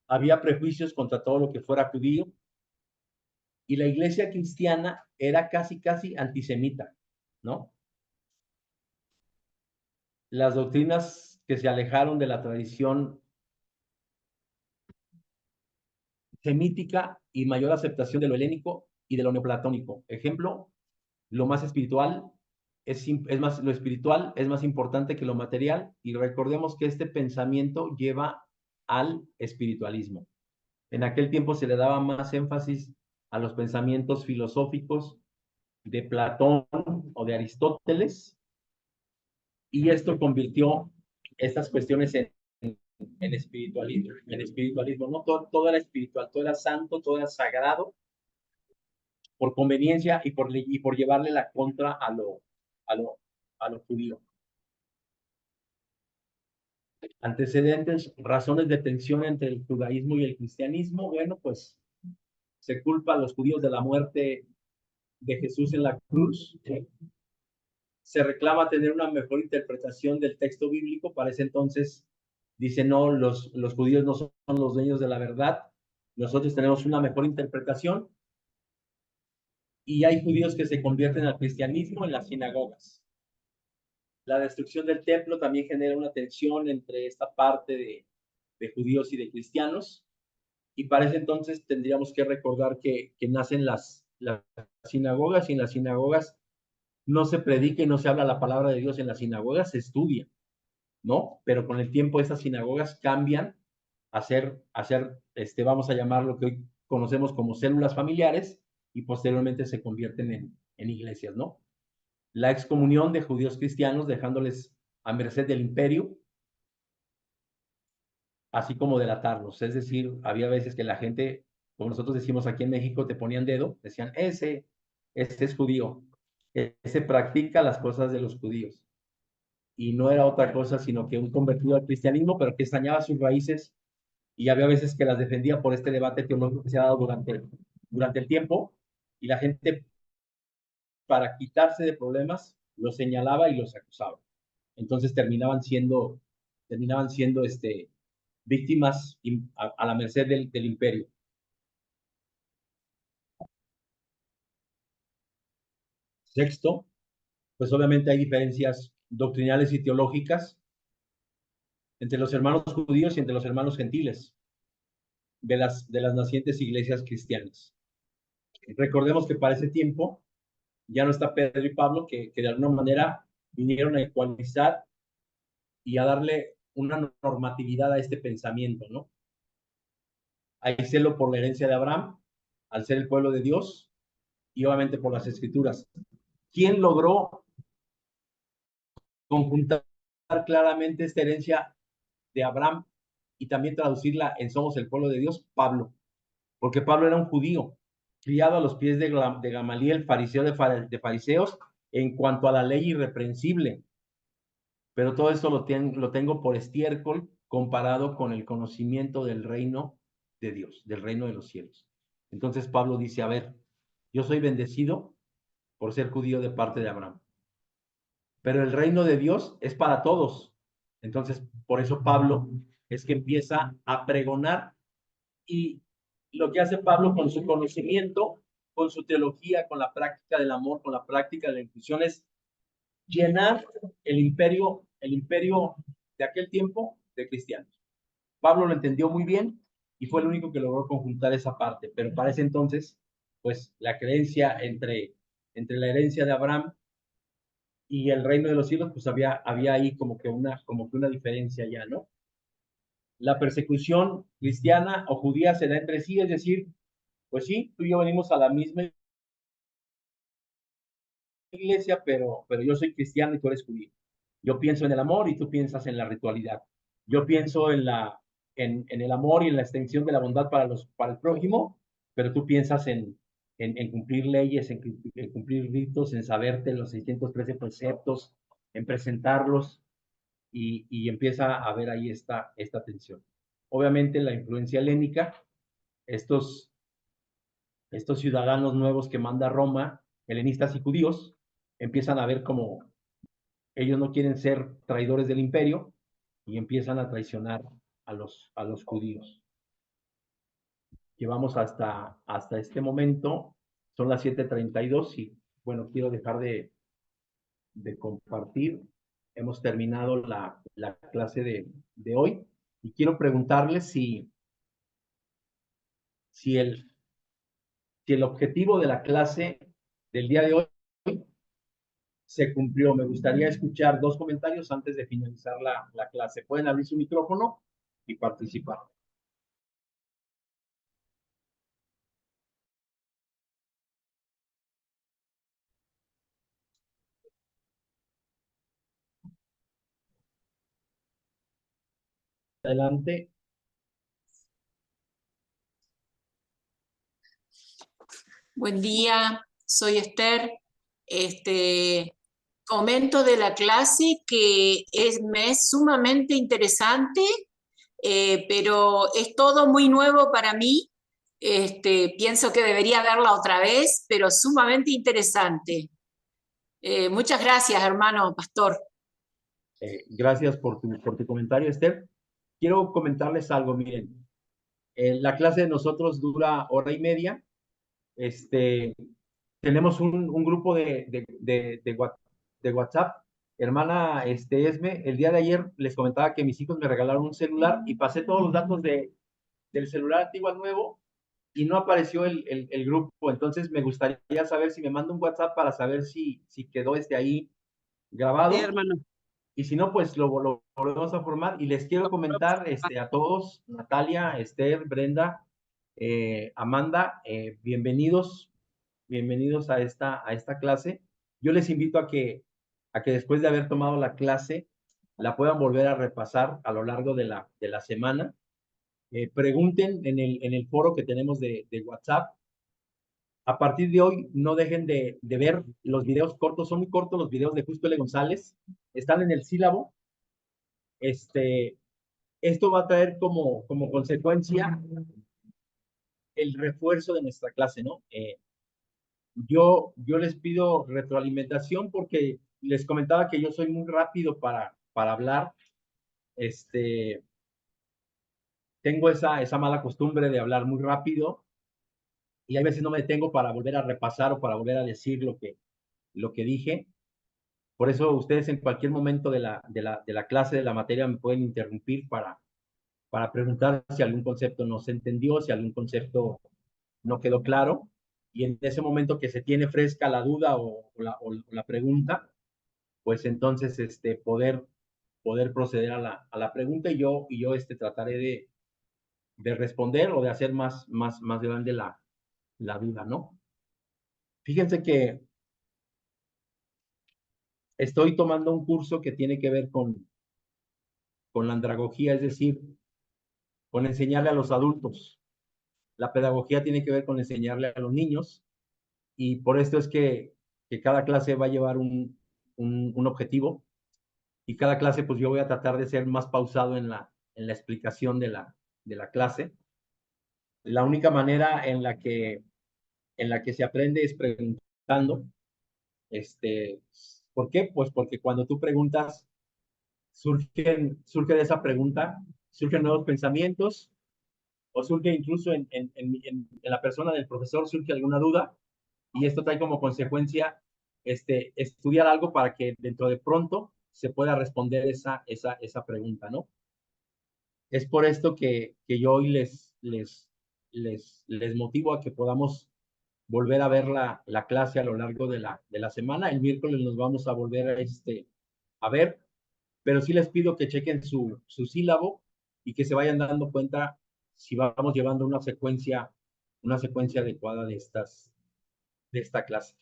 Había prejuicios contra todo lo que fuera judío, y la iglesia cristiana era casi antisemita, ¿no? Las doctrinas que se alejaron de la tradición semítica y mayor aceptación de lo helénico y de lo neoplatónico. Ejemplo, lo más espiritual lo espiritual es más importante que lo material, y recordemos que este pensamiento lleva al espiritualismo. En aquel tiempo se le daba más énfasis a los pensamientos filosóficos de Platón o de Aristóteles, y esto convirtió estas cuestiones en espiritualismo, ¿no? Todo era espiritual, todo era santo, todo era sagrado, por conveniencia y por llevarle la contra a lo judío. Antecedentes, razones de tensión entre el judaísmo y el cristianismo. Bueno, pues se culpa a los judíos de la muerte de Jesús en la cruz. Se reclama tener una mejor interpretación del texto bíblico. Para ese entonces dice, no, los judíos no son los dueños de la verdad, nosotros tenemos una mejor interpretación. Y hay judíos que se convierten al cristianismo en las sinagogas. La destrucción del templo también genera una tensión entre esta parte de judíos y de cristianos. Y para ese entonces tendríamos que recordar que nacen las sinagogas, y en las sinagogas no se predica y no se habla la palabra de Dios. En las sinagogas se estudia, ¿no? Pero con el tiempo esas sinagogas cambian a ser, vamos a llamar lo que hoy conocemos como células familiares, y posteriormente se convierten en iglesias, ¿no? La excomunión de judíos cristianos, dejándoles a merced del imperio, así como delatarlos. Es decir, había veces que la gente, como nosotros decimos aquí en México, te ponían dedo, decían, ese es judío, ese practica las cosas de los judíos. Y no era otra cosa sino que un convertido al cristianismo, pero que extrañaba sus raíces, y había veces que las defendía por este debate teológico que se ha dado durante el tiempo, y la gente, para quitarse de problemas, los señalaba y los acusaba. Entonces terminaban siendo víctimas a la merced del imperio. Sexto, pues obviamente hay diferencias doctrinales y teológicas entre los hermanos judíos y entre los hermanos gentiles de las nacientes iglesias cristianas. Recordemos que para ese tiempo ya no está Pedro y Pablo, que de alguna manera vinieron a ecualizar y a darle una normatividad a este pensamiento, ¿no? Hay celo por la herencia de Abraham, al ser el pueblo de Dios, y obviamente por las escrituras. ¿Quién logró conjuntar claramente esta herencia de Abraham y también traducirla en somos el pueblo de Dios? Pablo. Porque Pablo era un judío, criado a los pies de Gamaliel, fariseo de fariseos, en cuanto a la ley irreprensible. Pero todo esto lo tengo por estiércol comparado con el conocimiento del reino de Dios, del reino de los cielos. Entonces Pablo dice, a ver, yo soy bendecido por ser judío de parte de Abraham, pero el reino de Dios es para todos. Entonces, por eso Pablo es que empieza a pregonar, y lo que hace Pablo con su conocimiento, con su teología, con la práctica del amor, con la práctica de la inclusión, es llenar el imperio de aquel tiempo de cristianos. Pablo lo entendió muy bien y fue el único que logró conjuntar esa parte, pero para ese entonces, pues la creencia entre la herencia de Abraham y el reino de los cielos, pues había ahí como que una diferencia ya, ¿no? La persecución cristiana o judía se da entre sí, es decir, pues sí, tú y yo venimos a la misma iglesia, pero yo soy cristiano y tú eres judío. Yo pienso en el amor y tú piensas en la ritualidad. Yo pienso en el amor y en la extensión de la bondad para el prójimo, pero tú piensas en cumplir leyes, en cumplir ritos, en saberte los 613 preceptos, en presentarlos, y empieza a haber ahí esta tensión. Obviamente la influencia helénica, estos ciudadanos nuevos que manda Roma, helenistas y judíos, empiezan a ver como ellos no quieren ser traidores del imperio y empiezan a traicionar a los judíos. Llevamos hasta este momento, son las 7:32 y bueno, quiero dejar de compartir. Hemos terminado la clase de hoy y quiero preguntarles si el objetivo de la clase del día de hoy se cumplió. Me gustaría escuchar 2 comentarios antes de finalizar la clase. Pueden abrir su micrófono y participar. Adelante. Buen día, soy Esther. Comento de la clase que me es sumamente interesante, pero es todo muy nuevo para mí. Pienso que debería verla otra vez, pero sumamente interesante. Muchas gracias, hermano pastor. Gracias por tu comentario, Esther. Quiero comentarles algo, miren. La clase de nosotros dura 1:30. Tenemos un grupo de WhatsApp. Hermana Esme, el día de ayer les comentaba que mis hijos me regalaron un celular y pasé todos los datos del celular antiguo al nuevo y no apareció el grupo. Entonces me gustaría saber si me manda un WhatsApp para saber si quedó ahí grabado. Sí, hermano. Y si no, pues lo volvemos a formar. Y les quiero comentar a todos, Natalia, Esther, Brenda, Amanda, bienvenidos a esta clase. Yo les invito a que después de haber tomado la clase, la puedan volver a repasar a lo largo de la semana. Pregunten en el foro que tenemos de WhatsApp. A partir de hoy, no dejen de ver los videos cortos. Son muy cortos los videos de Justo L. González. Están en el sílabo. Esto va a traer como consecuencia el refuerzo de nuestra clase, ¿no? Yo les pido retroalimentación porque les comentaba que yo soy muy rápido para hablar. Tengo esa mala costumbre de hablar muy rápido y a veces no me detengo para volver a repasar o para volver a decir lo que dije. Por eso ustedes en cualquier momento de la clase, de la materia, me pueden interrumpir para preguntar si algún concepto no se entendió, si algún concepto no quedó claro. Y en ese momento que se tiene fresca la duda o la pregunta, pues entonces poder proceder a la pregunta y yo trataré de responder o de hacer más grande la duda, ¿no? Fíjense que estoy tomando un curso que tiene que ver con la andragogía, es decir, con enseñarle a los adultos. La pedagogía tiene que ver con enseñarle a los niños y por esto es que cada clase va a llevar un objetivo y cada clase pues yo voy a tratar de ser más pausado en la explicación de la clase. La única manera en la que se aprende es preguntando. ¿Por qué? Pues porque cuando tú preguntas, surge de esa pregunta, surgen nuevos pensamientos, o surge incluso en la persona del profesor, surge alguna duda, y esto trae como consecuencia estudiar algo para que dentro de pronto se pueda responder esa pregunta, ¿no? Es por esto que yo hoy les motivo a que podamos volver a ver la clase a lo largo de la semana. El miércoles nos vamos a volver a ver, pero sí les pido que chequen su sílabo y que se vayan dando cuenta si vamos llevando una secuencia una secuencia adecuada de esta clase.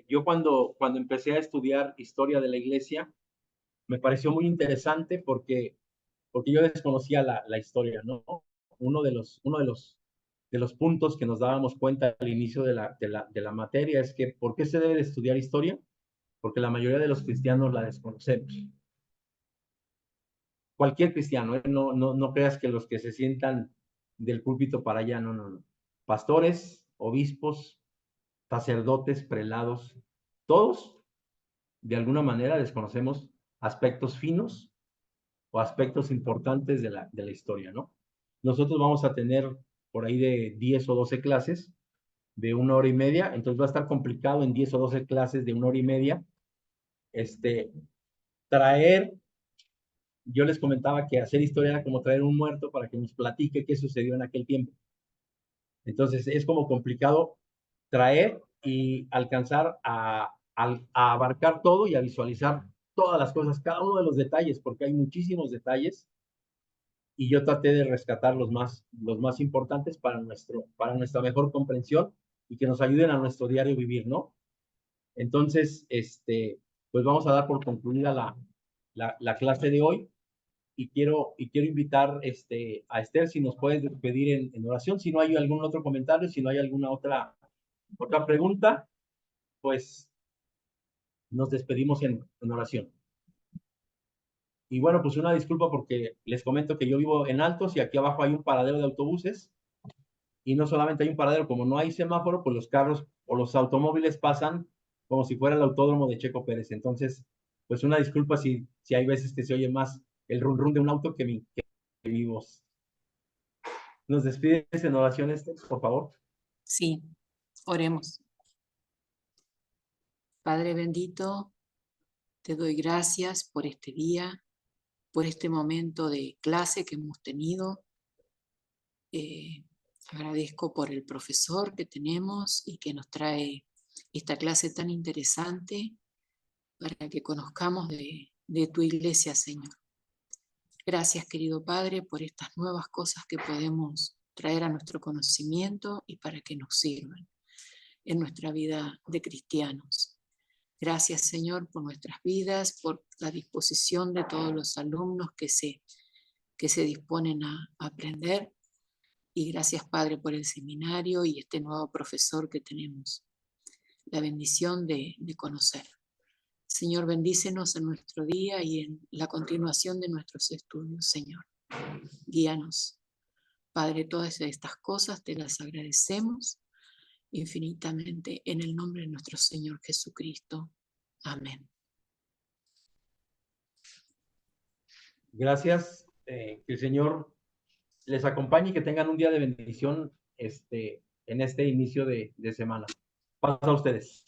Yo cuando empecé a estudiar historia de la iglesia, me pareció muy interesante porque yo desconocía la historia, ¿no? Uno de los puntos que nos dábamos cuenta al inicio de la materia es que ¿por qué se debe de estudiar historia? Porque la mayoría de los cristianos la desconocemos. Cualquier cristiano, ¿eh? No creas que los que se sientan del púlpito para allá, no. Pastores, obispos, sacerdotes, prelados, todos de alguna manera desconocemos aspectos finos o aspectos importantes de la historia, ¿no? Nosotros vamos a tener por ahí de 10 o 12 clases de 1 hora y media, entonces va a estar complicado en 10 o 12 clases de 1 hora y media, traer, yo les comentaba que hacer historia era como traer un muerto para que nos platique qué sucedió en aquel tiempo. Entonces es como complicado traer y alcanzar a abarcar todo y a visualizar todas las cosas, cada uno de los detalles, porque hay muchísimos detalles y yo traté de rescatar los más importantes para nuestra mejor comprensión y que nos ayuden a nuestro diario vivir, ¿no? Entonces, pues vamos a dar por concluida la clase de hoy y quiero invitar a Esther si nos puedes despedir en oración, si no hay algún otro comentario, si no hay alguna otra pregunta, pues nos despedimos en oración. Y bueno, pues una disculpa porque les comento que yo vivo en Altos y aquí abajo hay un paradero de autobuses y no solamente hay un paradero, como no hay semáforo, pues los carros o los automóviles pasan como si fuera el autódromo de Checo Pérez. Entonces, pues una disculpa si hay veces que se oye más el rum rum de un auto que mi voz. ¿Nos despides en oración, Esther, por favor? Sí, oremos. Padre bendito, te doy gracias por este día, por este momento de clase que hemos tenido. Agradezco por el profesor que tenemos y que nos trae esta clase tan interesante para que conozcamos de tu iglesia, Señor. Gracias, querido Padre, por estas nuevas cosas que podemos traer a nuestro conocimiento y para que nos sirvan en nuestra vida de cristianos. Gracias, Señor, por nuestras vidas, por la disposición de todos los alumnos que se disponen a aprender. Y gracias, Padre, por el seminario y este nuevo profesor que tenemos la bendición de conocer. Señor, bendícenos en nuestro día y en la continuación de nuestros estudios, Señor. Guíanos. Padre, todas estas cosas te las agradecemos infinitamente en el nombre de nuestro Señor Jesucristo. Amén. Gracias. Que el Señor les acompañe y que tengan un día de bendición en este inicio de semana. Pasa a ustedes.